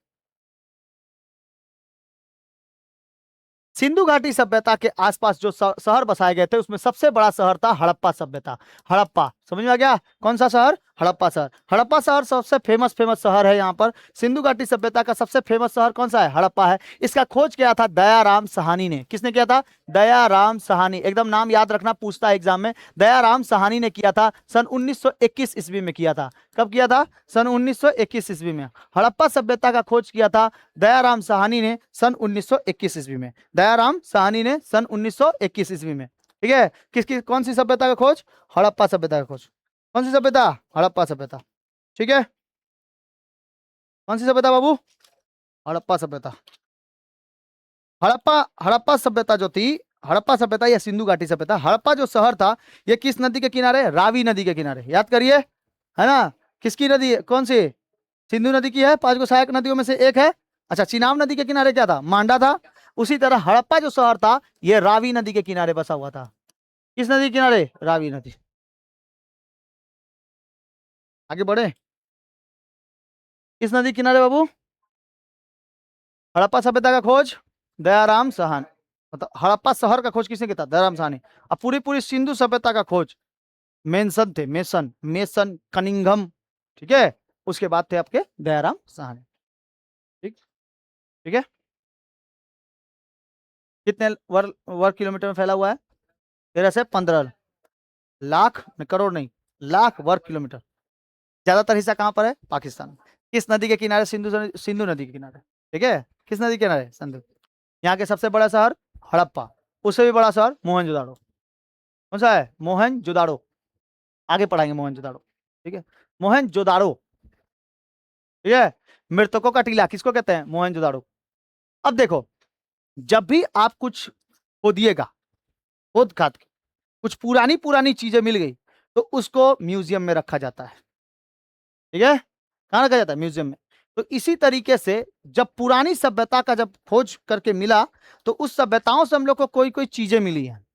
सिंधु घाटी सभ्यता के आसपास जो शहर बसाए गए थे उसमें सबसे बड़ा शहर था हड़प्पा सभ्यता। हड़प्पा समझ में आ गया? कौन सा शहर? हड़प्पा शहर। हड़प्पा शहर सबसे फेमस शहर है यहाँ पर। सिंधु घाटी सभ्यता का सबसे फेमस शहर कौन सा है? हड़प्पा है। इसका खोज किया था दयाराम साहनी ने। किसने किया था? दयाराम साहनी। एकदम नाम याद रखना, पूछता है एग्जाम में। दयाराम साहनी ने किया था, सन 1921 ईस्वी में किया था। कब किया था? सन 1921 ईस्वी में। हड़प्पा सभ्यता का खोज किया था दयाराम साहनी ने सन 1921 ईस्वी में। दयाराम साहनी ने सन 1921 ईस्वी में। ठीक है, किसकी कौन सी सभ्यता का खोज? हड़प्पा सभ्यता का खोज। कौन सी सभ्यता? हड़प्पा सभ्यता। ठीक है, कौन सी सभ्यता बाबू? हड़प्पा सभ्यता। हड़प्पा सभ्यता जो थी, हड़प्पा सभ्यता या सिंधु घाटी सभ्यता, हड़प्पा जो शहर था ये किस नदी के किनारे? रावी नदी के किनारे। याद करिए, है ना? किसकी नदी है? कौन सी? सिंधु नदी की है, 5 सहायक नदियों में से एक है। अच्छा, चिनाब नदी के किनारे क्या था? मांडा था। उसी तरह हड़प्पा जो शहर था ये रावी नदी के किनारे बसा हुआ था। किस नदी के किनारे? रावी नदी। आगे बढ़े, किस नदी के किनारे बाबू? हड़प्पा सभ्यता का खोज दयाराम साहनी, मतलब हड़प्पा शहर का खोज किसने किया था? दयाराम साहनी। अब पूरी पूरी सिंधु सभ्यता का खोज मेंशन थे, मेसन कनिंघम। ठीक है, उसके बाद थे आपके दयाराम साहनी। ठीक, ठीक है। कितने वर्ग किलोमीटर में फैला हुआ है? 13 से 15 लाख, करोड़ नहीं, लाख वर्ग किलोमीटर। ज्यादातर हिस्सा कहां पर है? पाकिस्तान में। किस नदी के किनारे? सिंधु नदी के किनारे। ठीक है, किस नदी के किनारे? सिंधु। यहाँ के सबसे बड़ा शहर हड़प्पा, उससे भी बड़ा शहर मोहनजोदाड़ो। कौन सा है? मोहनजोदाड़ो। आगे पढ़ाएंगे मोहनजोदाड़ो। ठीक है, मोहनजोदाड़ो। ठीक है, मृतकों का टीला किसको कहते हैं? मोहनजोदाड़ो। अब देखो, जब भी आप कुछ खोदिएगा, खोद खाद के कुछ पुरानी पुरानी चीजें मिल गई तो उसको म्यूजियम में रखा जाता है। ठीक है, कहाँ रखा जाता है? म्यूजियम में। तो इसी तरीके से जब पुरानी सभ्यता का जब खोज करके मिला तो उस सभ्यताओं से हम लोग को कोई कोई चीजें मिली हैं।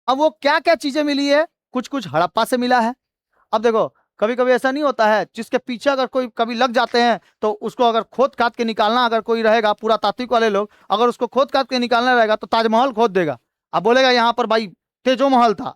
अब वो क्या क्या चीजें मिली है? कुछ कुछ हड़प्पा से मिला है। अब देखो, कभी कभी ऐसा नहीं होता है जिसके पीछे अगर कोई कभी लग जाते हैं तो उसको अगर खोद काट के निकालना, अगर कोई रहेगा पूरा तात्विक वाले लोग, अगर उसको खोद काट के निकालना रहेगा तो ताजमहल खोद देगा। अब बोलेगा यहाँ पर भाई तेजो महल था,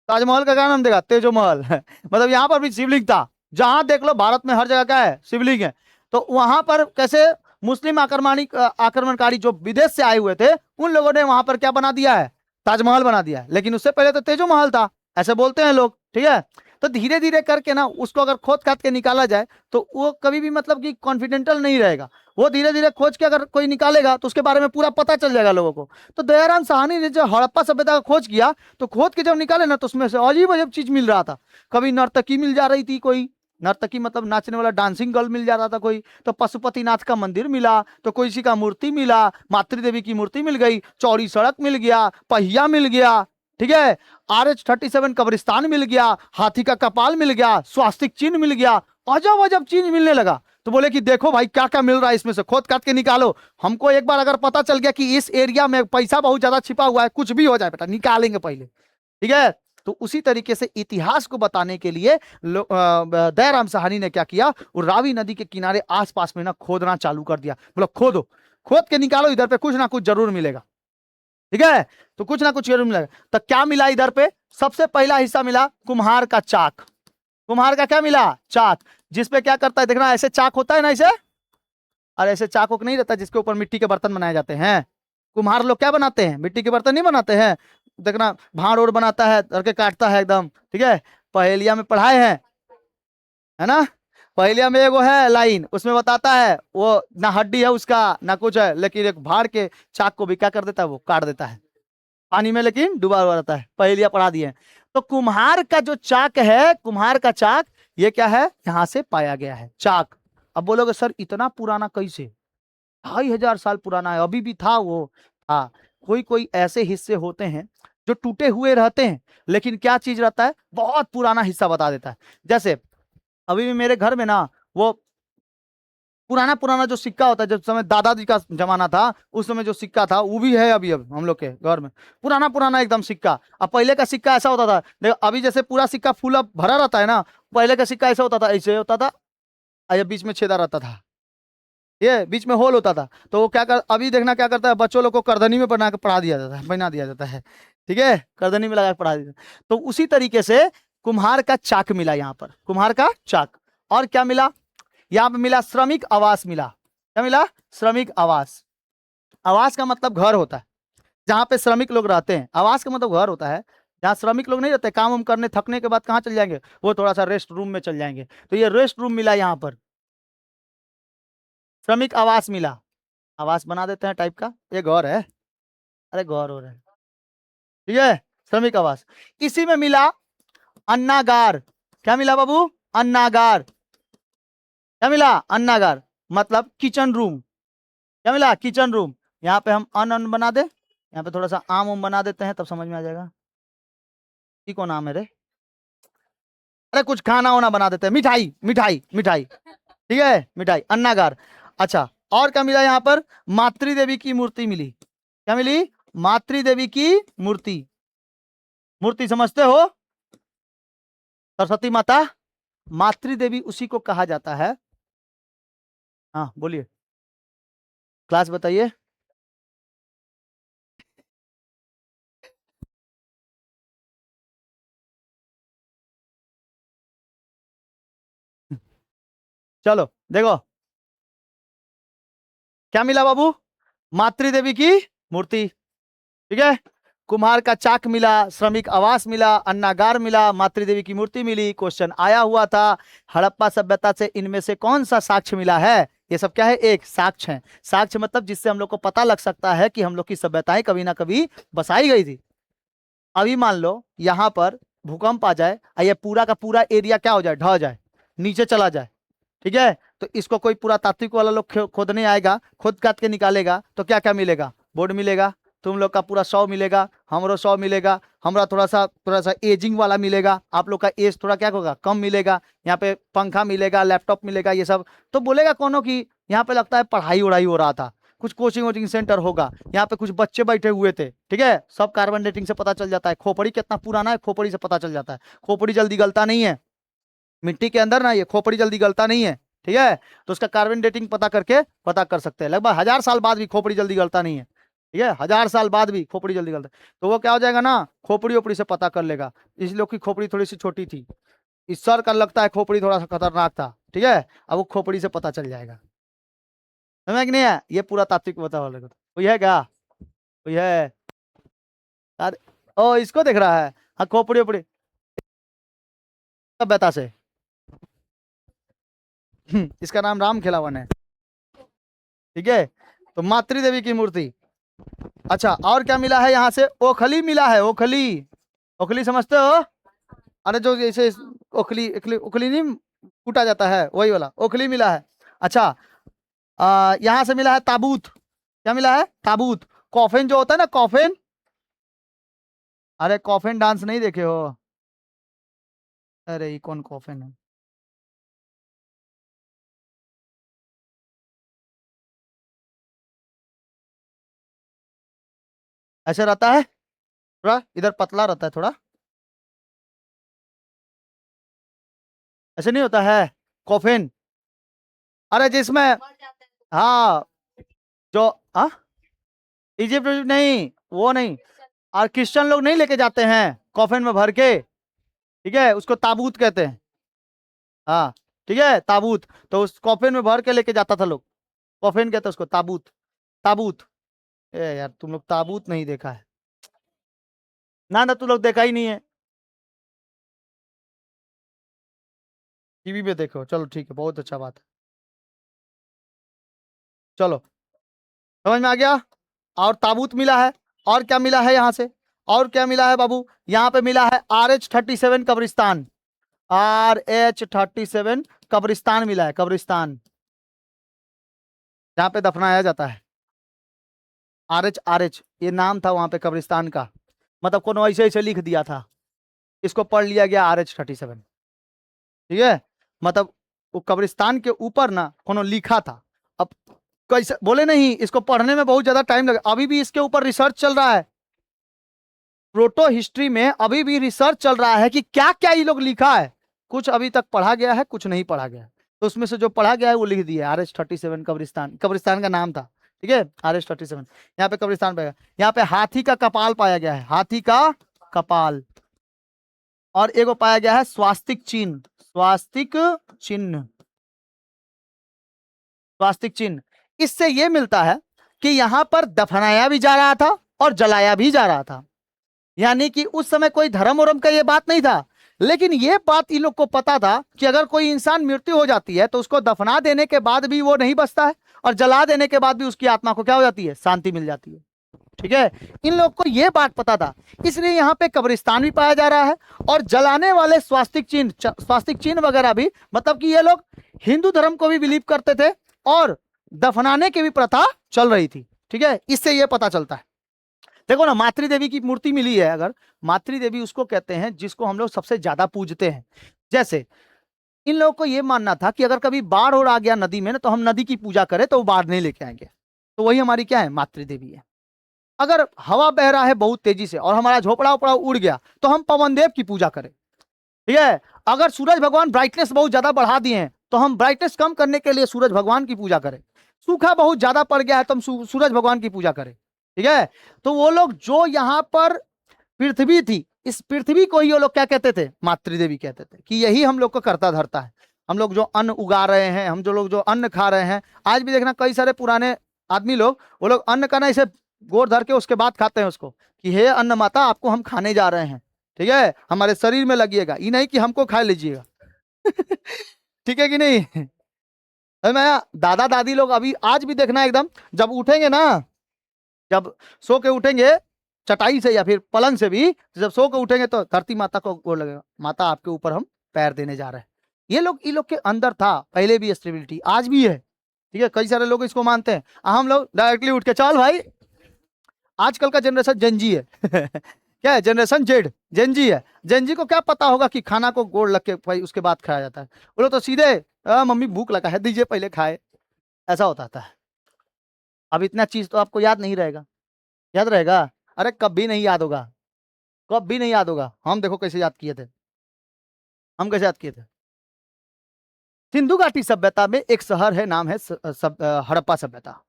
ताजमहल का क्या नाम देगा? तेजो महल। मतलब यहाँ पर भी शिवलिंग था। जहां देख लो भारत में हर जगह क्या है? शिवलिंग है। तो वहां पर कैसे मुस्लिम आक्रमणकारी जो विदेश से आए हुए थे उन लोगों ने वहां पर क्या बना दिया है? ताजमहल बना दिया है। लेकिन उससे पहले तो तेजो महल था, ऐसे बोलते हैं लोग। ठीक है, तो धीरे धीरे करके ना उसको अगर खोद काट के निकाला जाए तो वो कभी भी मतलब कि कॉन्फिडेंटल नहीं रहेगा। वो धीरे धीरे खोज के अगर कोई निकालेगा तो उसके बारे में पूरा पता चल जाएगा लोगों को। तो दयाराम साहनी ने जो हड़प्पा सभ्यता का खोज किया तो खोद के जब निकाले ना तो उसमें से अजीब अजीब चीज मिल रहा था। कभी नर्तकी मिल जा रही थी, कोई नर्तकी मतलब नाचने वाला डांसिंग गर्ल मिल जा रहा था, कोई तो पशुपतिनाथ का मंदिर मिला, तो कोई सी का मूर्ति मिला, मातृ देवी की मूर्ति मिल गई, चौड़ी सड़क मिल गया, पहिया मिल गया। ठीक है, RH-37 कब्रिस्तान मिल गया, हाथी का कपाल मिल गया, स्वास्तिक चिन्ह मिल गया, अजब अजब चीज मिलने लगा। तो बोले कि देखो भाई क्या क्या मिल रहा है इसमें से, खोद काट के निकालो। हमको एक बार अगर पता चल गया कि इस एरिया में पैसा बहुत ज्यादा छिपा हुआ है, कुछ भी हो जाए बेटा निकालेंगे पहले। ठीक है, तो उसी तरीके से इतिहास को बताने के लिए दयाराम साहनी ने क्या किया? वो रावी नदी के किनारे आसपास में ना खोदना चालू कर दिया। बोलो खोदो, खोद के निकालो, इधर पे कुछ ना कुछ जरूर मिलेगा। ठीक है, तो कुछ ना कुछ जरूर मिलेगा। तो क्या मिला इधर पे? सबसे पहला हिस्सा मिला कुम्हार का चाक। कुम्हार का क्या मिला? चाक, जिसपे क्या करता है देखना, ऐसे चाक होता है ना ऐसे, और ऐसे चाक को नहीं रहता जिसके ऊपर मिट्टी के बर्तन बनाए जाते हैं। कुम्हार लोग क्या बनाते हैं? मिट्टी के बर्तन नहीं बनाते हैं। देखना भाड़ ओड़ बनाता है, करके काटता है एकदम। ठीक है, पहेलिया में पढ़ाए हैं, है ना? पहेलिया में एगो है लाइन, उसमें बताता है वो ना हड्डी है उसका ना कुछ है, लेकिन एक भाड़ के चाक को भी क्या कर देता है? वो काट देता है पानी में, लेकिन डूबा हुआ रहता है। पहेलिया पढ़ा दिए। तो कुम्हार का जो चाक है, कुम्हार का चाक, ये क्या है? यहां से पाया गया है चाक। अब बोलोगे सर इतना पुराना कैसे? 2500 साल पुराना है, अभी भी था वो। हाँ, कोई कोई ऐसे हिस्से होते हैं जो टूटे हुए रहते हैं, लेकिन क्या चीज रहता है? बहुत पुराना हिस्सा बता देता है। जैसे अभी भी मेरे घर में ना वो पुराना पुराना जो सिक्का होता है, जब समय दादाजी का जमाना था उस समय जो सिक्का था वो भी है अभी अब हम लोग के घर में, पुराना पुराना एकदम सिक्का। अब पहले का सिक्का ऐसा होता था, देखो अभी जैसे पूरा सिक्का फूला भरा रहता है ना, पहले का सिक्का ऐसा होता था, ऐसे होता था, बीच में छेदा रहता था। ये बीच में होल होता था, तो वो क्या कर, अभी देखना क्या करता है, बच्चों लोग को करदनी में बना के पढ़ा दिया जाता है, बना दिया जाता है, ठीक है, करदनी में लगा के पढ़ा दिया जाता है। तो उसी तरीके से कुम्हार का चाक मिला यहाँ पर, कुम्हार का चाक। और क्या मिला, यहाँ पे मिला श्रमिक आवास मिला। क्या मिला, श्रमिक आवास। आवास का मतलब घर होता है, जहाँ पे श्रमिक लोग रहते हैं। आवास का मतलब घर होता है जहाँ श्रमिक लोग नहीं रहते, काम वाम करने थकने के बाद कहाँ चल जाएंगे, वो थोड़ा सा रेस्ट रूम में चल जाएंगे। तो ये रेस्ट रूम मिला यहाँ पर, श्रमिक आवास मिला। आवास बना देते हैं टाइप का, ये घर है, अरे घर हो रहा है, ठीक है, श्रमिक आवास। इसी में मिला अन्नागार। क्या मिला बाबू, अन्नागार। क्या मिला, अन्नागार, मतलब किचन रूम। क्या मिला, किचन रूम। यहाँ पे हम अन्न बना दे, यहाँ पे थोड़ा सा आम उम बना देते हैं, तब समझ में आ जाएगा। ये कौन आम है रे, अरे कुछ खाना वाना बना देते हैं, मिठाई मिठाई मिठाई, ठीक है, मिठाई, अन्नागार। अच्छा, और क्या मिला यहाँ पर, मातृ देवी की मूर्ति मिली। क्या मिली, मातृ देवी की मूर्ति। मूर्ति समझते हो, सरस्वती माता, मातृ देवी उसी को कहा जाता है। हाँ बोलिए, क्लास बताइए। चलो देखो, क्या मिला बाबू, मातृ देवी की मूर्ति, ठीक है, कुम्हार का चाक मिला, श्रमिक आवास मिला, अन्नागार मिला, मातृ देवी की मूर्ति मिली। क्वेश्चन आया हुआ था, हड़प्पा सभ्यता से इनमें से कौन सा साक्ष्य मिला है। ये सब क्या है, एक साक्ष्य है। साक्ष्य मतलब जिससे हम लोग को पता लग सकता है कि हम लोग की सभ्यताएं कभी ना कभी बसाई गई थी। अभी मान लो यहाँ पर भूकंप आ जाए और ये पूरा का पूरा एरिया क्या हो जाए, ढह जाए, नीचे चला जाए, ठीक है, तो इसको कोई पुरातात्विक वाला लोग खोदने आएगा, खोद काट के निकालेगा, तो क्या क्या मिलेगा, बोर्ड मिलेगा, तुम लोग का पूरा 100 मिलेगा, हमरो 100 मिलेगा, हमारा थोड़ा सा एजिंग वाला मिलेगा, आप लोग का एज थोड़ा क्या होगा, कम मिलेगा, यहाँ पे पंखा मिलेगा, लैपटॉप मिलेगा, ये सब। तो बोलेगा कौन कि यहाँ पे लगता है पढ़ाई वढ़ाई हो रहा था, कुछ कोचिंग वोचिंग सेंटर होगा, यहाँ पे कुछ बच्चे बैठे हुए थे, ठीक है, सब कार्बन डेटिंग से पता चल जाता है। खोपड़ी कितना पुराना है, खोपड़ी से पता चल जाता है, खोपड़ी जल्दी गलता नहीं है, मिट्टी के अंदर ना ये खोपड़ी जल्दी गलता नहीं है, ठीक है, तो उसका कार्बन डेटिंग पता करके पता कर सकते हैं। लगभग 1000 साल बाद भी खोपड़ी जल्दी गलता नहीं है, ठीक है, 1000 साल बाद भी खोपड़ी जल्दी गलता है। तो वो क्या हो जाएगा ना, खोपड़ी ओपड़ी से पता कर लेगा। इस लोग की खोपड़ी थोड़ी सी छोटी थी, इस सर का लगता है खोपड़ी थोड़ा सा खतरनाक था, ठीक है, अब वो खोपड़ी से पता चल जाएगा। समझ कि नहीं है, ये पूरा तात्विक बता वाले को। कोई है क्या, कोई है, ओ इसको देख रहा है, हाँ खोपड़ी ओपड़ी सभ्यता से। इसका नाम राम खिलावन है, ठीक है, तो मातृ देवी की मूर्ति। अच्छा, और क्या मिला है यहाँ से, ओखली मिला है, ओखली। ओखली समझते हो, अरे जो जैसे ओखली ओखली ओखली नहीं कूटा जाता है, वही वाला ओखली मिला है। अच्छा, यहाँ से मिला है ताबूत। क्या मिला है, ताबूत। कॉफिन जो होता है ना, कॉफिन, अरे कॉफिन डांस नहीं देखे हो, अरे ये कौन कॉफिन है, ऐसे रहता है, थोड़ा इधर पतला रहता है थोड़ा, ऐसे नहीं होता है कॉफिन, अरे जिसमें, हाँ, जो, हाँ, इजिप्ट नहीं, वो नहीं, और क्रिश्चियन लोग नहीं लेके जाते हैं कॉफिन में भर के, ठीक है, उसको ताबूत कहते हैं। हाँ, ठीक है, ताबूत, तो उस कॉफिन में भर के लेके जाता था लोग, कॉफिन कहते हैं उसको, ताबूत। ताबूत, ए यार तुम लोग ताबूत नहीं देखा है, ना ना तुम लोग देखा ही नहीं है, टीवी पे देखो, चलो ठीक है, बहुत अच्छा बात है, चलो समझ में आ गया। और ताबूत मिला है, और क्या मिला है यहाँ से, और क्या मिला है बाबू, यहाँ पे मिला है RH-37 कब्रिस्तान, RH-37 कब्रिस्तान मिला है, कब्रिस्तान जहाँ पे दफनाया जाता है। RH ये नाम था वहां पे कब्रिस्तान का, मतलब कोनो ऐसे ऐसे लिख दिया था, इसको पढ़ लिया गया RH-37, ठीक है, मतलब वो कब्रिस्तान के ऊपर ना कोनो लिखा था। अब कैसे बोले नहीं, इसको पढ़ने में बहुत ज्यादा टाइम लगा, अभी भी इसके ऊपर रिसर्च चल रहा है, प्रोटो हिस्ट्री में अभी भी रिसर्च चल रहा है कि क्या क्या ये लोग लिखा है, कुछ अभी तक पढ़ा गया है, कुछ नहीं पढ़ा गया है। तो उसमें से जो पढ़ा गया है वो लिख दिया, RH-37 कब्रिस्तान, कब्रिस्तान का नाम था, ठीक है, RH-37। यहाँ पे कब्रिस्तान पाया, यहाँ पे हाथी का कपाल पाया गया है, हाथी का कपाल, और एगो पाया गया है स्वास्तिक चिन्ह, स्वास्तिक चिन्ह, स्वास्तिक चिन्ह। इससे ये मिलता है कि यहां पर दफनाया भी जा रहा था और जलाया भी जा रहा था, यानी कि उस समय कोई धर्म वरम का ये बात नहीं था, लेकिन ये बात इन लोग को पता था कि अगर कोई इंसान मृत्यु हो जाती है तो उसको दफना देने के बाद भी वो नहीं बचता है, और जला देने के बाद भी उसकी आत्मा को क्या हो जाती है, शांति मिल जाती है, ठीक है। इन लोग को ये बात पता था, इसलिए यहाँ पे कब्रिस्तान भी पाया जा रहा है, और जलाने वाले स्वास्तिक चिन्ह वगैरह भी, मतलब कि ये लोग हिंदू धर्म को भी बिलीव करते थे और दफनाने की भी प्रथा चल रही थी, ठीक है। इससे ये पता चलता है। देखो ना, मातृ देवी की मूर्ति मिली है, अगर मातृ देवी उसको कहते हैं जिसको हम लोग सबसे ज्यादा पूजते हैं। जैसे इन लोगों को ये मानना था कि अगर कभी बाढ़ हो आ गया नदी में ना, तो हम नदी की पूजा करें तो वो बाढ़ नहीं लेके आएंगे, तो वही हमारी क्या है, मातृ देवी है। अगर हवा बह रहा है बहुत तेजी से और हमारा झोपड़ा उपड़ा उड़ गया तो हम पवन देव की पूजा करें, ठीक है। अगर सूरज भगवान ब्राइटनेस बहुत ज्यादा बढ़ा दिए हैं तो हम ब्राइटनेस कम करने के लिए सूरज भगवान की पूजा करें। सूखा बहुत ज्यादा पड़ गया है तो हम सूरज भगवान की पूजा करें, ठीक है। तो वो लोग जो यहाँ पर पृथ्वी थी, इस पृथ्वी को ही वो लोग क्या कहते थे, मातृ देवी कहते थे, कि यही हम लोग को करता धरता है। हम लोग जो अन्न उगा रहे हैं, हम जो लोग जो अन्न खा रहे हैं, आज भी देखना कई सारे पुराने आदमी लोग, वो लोग अन्न का ना इसे गोर धर के उसके बाद खाते हैं उसको, कि हे अन्न माता आपको हम खाने जा रहे हैं, ठीक है, हमारे शरीर में लगिएगा, ये नहीं कि हमको खा लीजिएगा। ठीक है कि नहीं। मैं दादा दादी लोग अभी आज भी देखना, एकदम जब उठेंगे ना, जब सो के उठेंगे चटाई से या फिर पलंग से भी, जब सो के उठेंगे तो धरती माता को गोर लगेगा, माता आपके ऊपर हम पैर देने जा रहे हैं। ये लोग के अंदर था पहले भी स्टेबिलिटी, आज भी है, ठीक है। कई सारे लोग इसको मानते हैं, हम लोग डायरेक्टली उठ के चल भाई। आजकल का जनरेशन जेनजी है। क्या है, जनरेशन जेनजी है। जेनजी को क्या पता होगा कि खाना को गोड़ लग के भाई उसके बाद खाया जाता है। वो लोग तो सीधे मम्मी भूख लगा है दीजिए पहले खाए, ऐसा होता था। अब इतना चीज तो आपको याद नहीं रहेगा, याद रहेगा, अरे कभी नहीं याद होगा, कभी नहीं याद होगा। हम देखो कैसे याद किए थे, हम कैसे याद किए थे। सिंधु घाटी सभ्यता में एक शहर है, नाम है हड़प्पा सभ्यता।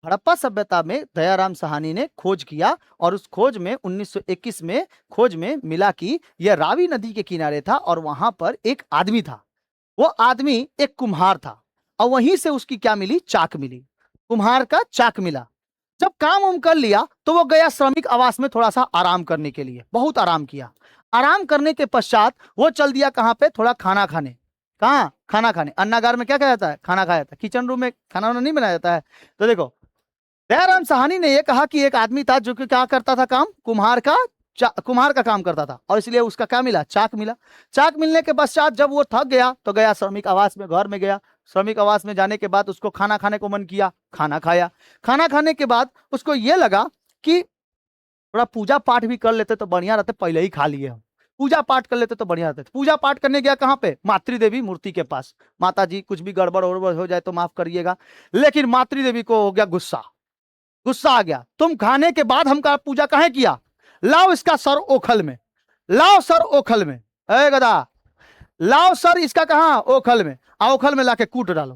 हड़प्पा सभ्यता में दयाराम साहनी ने खोज किया, और उस खोज में 1921 में खोज में मिला कि यह रावी नदी के किनारे था, और वहां पर एक आदमी था। वो आदमी एक कुम्हार था, और वहीं से उसकी क्या मिली, चाक मिली, कुम्हार का चाक मिला। जब काम उम कर लिया तो वो गया श्रमिक आवास में थोड़ा सा आराम करने के लिए, बहुत आराम किया। आराम करने के पश्चात वो चल दिया कहाँ पे, थोड़ा खाना खाने। कहाँ, खाना खाने, अन्नागार में क्या खाया जाता है, खाना खाया जाता है। किचन रूम में खाना वाना नहीं बनाया जाता है। तो देखो, दयाराम साहनी ने यह कहा कि एक आदमी था जो कि क्या करता था काम, कुम्हार का काम करता था, और इसलिए उसका क्या मिला, चाक मिला। चाक मिलने के पश्चात जब वो थक गया तो गया श्रमिक आवास में, घर में गया। श्रमिक आवास में जाने के बाद उसको खाना खाने को मन किया, खाना खाया। खाना खाने के बाद उसको ये लगा कि थोड़ा पूजा पाठ भी कर लेते तो बढ़िया रहते, पहले ही खा लिए हम, पूजा पाठ कर लेते तो बढ़िया रहते। पूजा पाठ करने गया कहाँ पे, मातृ देवी मूर्ति के पास। माता जी कुछ भी गड़बड़ उड़बड़ हो जाए तो माफ करिएगा, लेकिन मातृ देवी को हो गया गुस्सा, गुस्सा आ गया। तुम खाने के बाद हमका पूजा काहे किया, लाओ इसका सर ओखल में, लाओ सर ओखल में, ए गदा लाओ सर इसका, कहा, ओखल में। ओखल में लाके कूट डालो।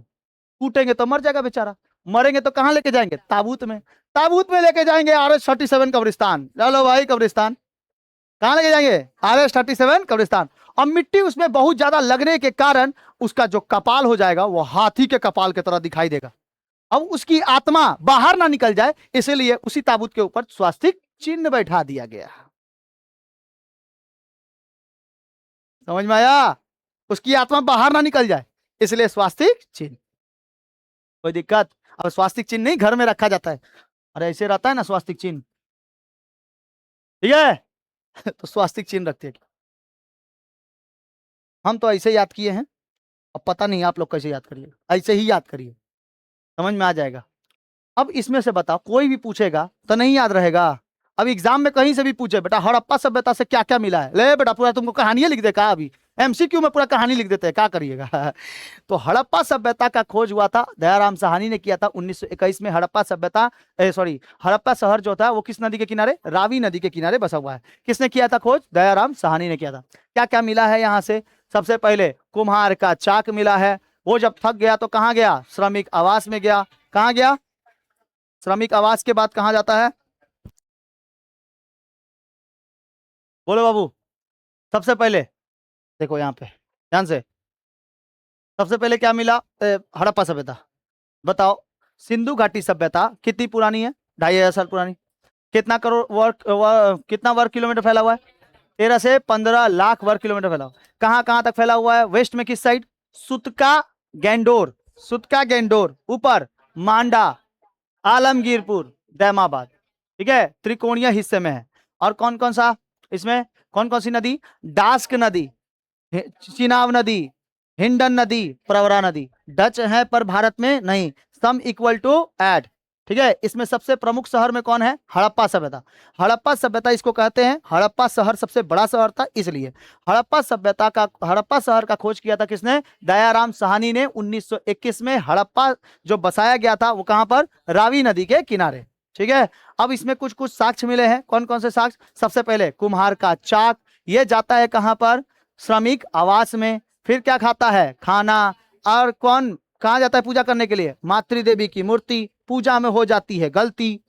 कूटेंगे तो मर जाएगा बेचारा, मरेंगे तो कहां लेके जाएंगे, ताबूत में। ताबूत में लेके जाएंगे RH-37 कब्रिस्तान। चलो भाई कब्रिस्तान, कहां लेके जाएंगे, RH-37 कब्रिस्तान। और मिट्टी उसमें बहुत ज्यादा लगने के कारण उसका जो कपाल हो जाएगा वो हाथी के कपाल की तरह दिखाई देगा। अब उसकी आत्मा बाहर ना निकल जाए, इसलिए उसी ताबूत के ऊपर स्वास्तिक चिन्ह बैठा दिया गया। समझ में आया, उसकी आत्मा बाहर ना निकल जाए इसलिए स्वास्तिक चिन्ह। कोई दिक्कत, अब स्वास्तिक चिन्ह नहीं घर में रखा जाता है, अरे ऐसे रहता है ना स्वास्तिक चिन्ह, ठीक है। तो स्वास्तिक चिन्ह रखते हैं। हम तो ऐसे याद किए हैं, अब पता नहीं आप लोग कैसे याद करिए, ऐसे ही याद करिए, समझ में आ जाएगा। अब इसमें से बताओ, कोई भी पूछेगा तो नहीं याद रहेगा। अब एग्जाम में कहीं से भी पूछे, बेटा हड़प्पा सभ्यता से क्या क्या मिला है, ले बेटा पूरा तुमको कहानियां लिख दे का, अभी MCQ में पूरा कहानी लिख देते हैं, क्या करिएगा। तो हड़प्पा सभ्यता का खोज हुआ था, दयाराम साहनी ने किया था 1921 में। हड़प्पा सभ्यता, हड़प्पा शहर जो था वो किस नदी के किनारे, रावी नदी के किनारे बसा हुआ है। किसने किया था खोज, दयाराम साहनी ने किया था। क्या क्या मिला है यहाँ से, सबसे पहले कुम्हार का चाक मिला है, वो जब थक गया तो कहाँ गया? श्रमिक आवास में गया। कहाँ गया? श्रमिक आवास के बाद कहाँ जाता है? बोलो बाबू। सबसे पहले देखो यहाँ पे ध्यान से, सबसे पहले क्या मिला? हड़प्पा सभ्यता। बताओ सिंधु घाटी सभ्यता कितनी पुरानी है? 2500 साल पुरानी। कितना करोड़ कितना वर्ग किलोमीटर फैला हुआ है? 13 से 15 लाख वर्ग किलोमीटर फैला हुआ। कहाँ कहाँ तक फैला हुआ है? वेस्ट में किस साइड? सुतका गैंडोर, सुतका गैंडोर, ऊपर मांडा, आलमगीरपुर, दैमाबाद। ठीक है, त्रिकोणीय हिस्से में है। और कौन कौन सा इसमें? कौन कौन सी नदी? डास्क नदी, चिनाब नदी, हिंडन नदी, प्रवरा नदी। डच है पर भारत में नहीं। Sum equal to add. ठीक है, इसमें सबसे प्रमुख शहर में कौन है? हड़प्पा सभ्यता। हड़प्पा सभ्यता इसको कहते हैं, हड़प्पा शहर सबसे बड़ा शहर था इसलिए। हड़प्पा शहर का खोज किया था किसने? दयाराम साहनी ने 1921 में। हड़प्पा जो बसाया गया था वो कहां पर? रावी नदी के किनारे। ठीक है, अब इसमें कुछ कुछ साक्ष्य मिले हैं। कौन कौन से साक्ष्य? सबसे पहले कुम्हार का चाक, ये जाता है कहां पर? श्रमिक आवास में। फिर क्या खाता है? खाना। और कौन कहाँ जाता है पूजा करने के लिए? मातृदेवी की मूर्ति। पूजा में हो जाती है गलती,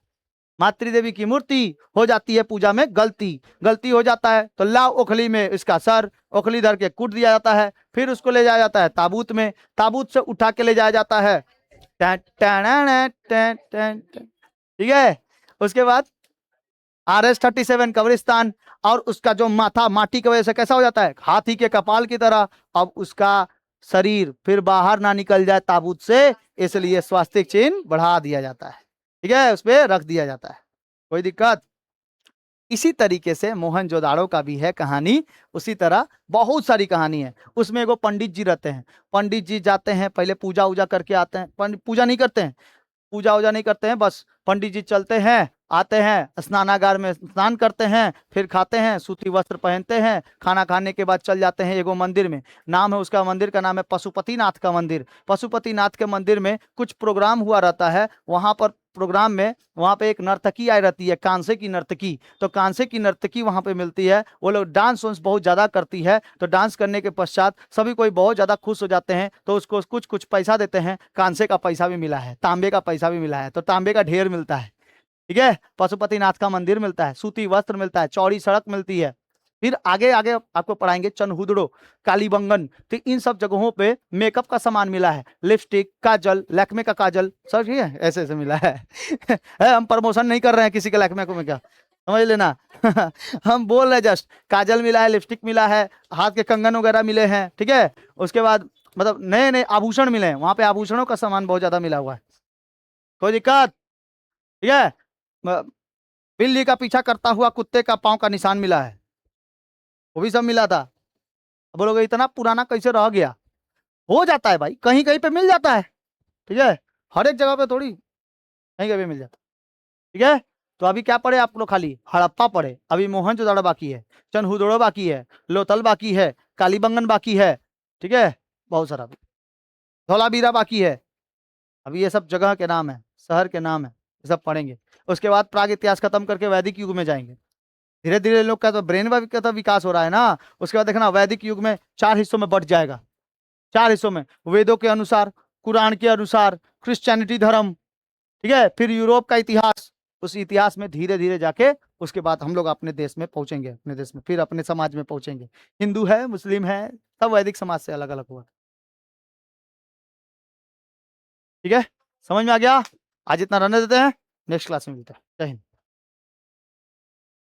मातृदेवी की मूर्ति हो जाती है पूजा में गलती, गलती हो जाता है तो लाव ओखली में इसका सर, ओखली धर के कूट दिया जाता है। फिर उसको ले जाया जाता है ताबूत में, ताबूत से उठा के ले जाया जाता है। ठीक है, उसके बाद RS-37 कब्रिस्तान। और उसका जो माथा माटी की वजह से कैसा हो जाता है? हाथी के कपाल की तरह। अब उसका शरीर फिर बाहर ना निकल जाए ताबूत से, इसलिए स्वास्तिक चिन्ह बढ़ा दिया जाता है। ठीक है, उस पर रख दिया जाता है। कोई दिक्कत? इसी तरीके से मोहनजोदाड़ो का भी है कहानी। उसी तरह बहुत सारी कहानी है। उसमें एगो पंडित जी रहते हैं। पंडित जी जाते हैं, पहले पूजा उजा करके आते हैं। पूजा नहीं करते हैं, पूजा वूजा नहीं करते हैं, बस पंडित जी चलते हैं, आते हैं, स्नानागार में स्नान करते हैं, फिर खाते हैं, सूती वस्त्र पहनते हैं, खाना खाने के बाद चल जाते हैं एगो मंदिर में। नाम है उसका, मंदिर का नाम है पशुपतिनाथ का मंदिर। पशुपतिनाथ के मंदिर में कुछ प्रोग्राम हुआ रहता है। वहां पर प्रोग्राम में वहां पे एक नर्तकी आई रहती है, कांसे की नर्तकी। तो कांसे की नर्तकी वहां पे मिलती है। वो लोग डांस वांस बहुत ज्यादा करती है। तो डांस करने के पश्चात सभी कोई बहुत ज्यादा खुश हो जाते हैं, तो उसको कुछ कुछ पैसा देते हैं। कांसे का पैसा भी मिला है, तांबे का पैसा भी मिला है, तो तांबे का ढेर मिलता है। ठीक है, पशुपतिनाथ का मंदिर मिलता है, सूती वस्त्र मिलता है, चौड़ी सड़क मिलती है। फिर आगे आगे आपको पढ़ाएंगे चनहुदड़ो, कालीबंगन। तो इन सब जगहों पे मेकअप का सामान मिला है, लिपस्टिक, काजल, लैक्मे का काजल, सब ठीक है, ऐसे ऐसे मिला है। हम प्रमोशन नहीं कर रहे हैं किसी के लैक्मे को, में क्या समझ लेना। हम बोल रहे जस्ट, काजल मिला है, लिपस्टिक मिला है, हाथ के कंगन वगैरह मिले हैं। ठीक है, उसके बाद मतलब नए नए आभूषण मिले हैं वहां पे, आभूषणों का सामान बहुत ज्यादा मिला हुआ है। कोई दिक्कत? ठीक है, बिल्ली का पीछा करता हुआ कुत्ते का पांव का निशान मिला है, वो भी सब मिला था। अब बोलोगे इतना पुराना कैसे रह गया? हो जाता है भाई, कहीं कहीं पे मिल जाता है। ठीक है, हर एक जगह पे थोड़ी, कहीं कहीं पे मिल जाता है। ठीक है, तो अभी क्या पढ़े आप लोग? खाली हड़प्पा पढ़े, अभी मोहनजोदड़ो बाकी है, चनहुदड़ो बाकी है, लोथल बाकी है, कालीबंगन बाकी है। ठीक है, बहुत सारा, धौलावीरा बाकी है। अभी ये सब जगह के नाम है, शहर के नाम है, ये सब पढ़ेंगे। उसके बाद प्राग इतिहास खत्म करके वैदिक युग में जाएंगे। धीरे धीरे लोग का तो ब्रेन का तो विकास हो रहा है ना। उसके बाद देखना वैदिक युग में 4 हिस्सों में बट जाएगा। 4 हिस्सों में, वेदों के अनुसार, कुरान के अनुसार, क्रिश्चियनिटी धर्म। ठीक है, फिर यूरोप का इतिहास। उस इतिहास में धीरे धीरे जाके उसके बाद हम लोग अपने देश में पहुंचेंगे, अपने देश में फिर अपने समाज में पहुंचेंगे। हिंदू है, मुस्लिम है, सब वैदिक समाज से अलग अलग हुआ। ठीक है, समझ में आ गया? आज इतना रहने देते हैं, नेक्स्ट क्लास में मिलते हैं। जय हिंद।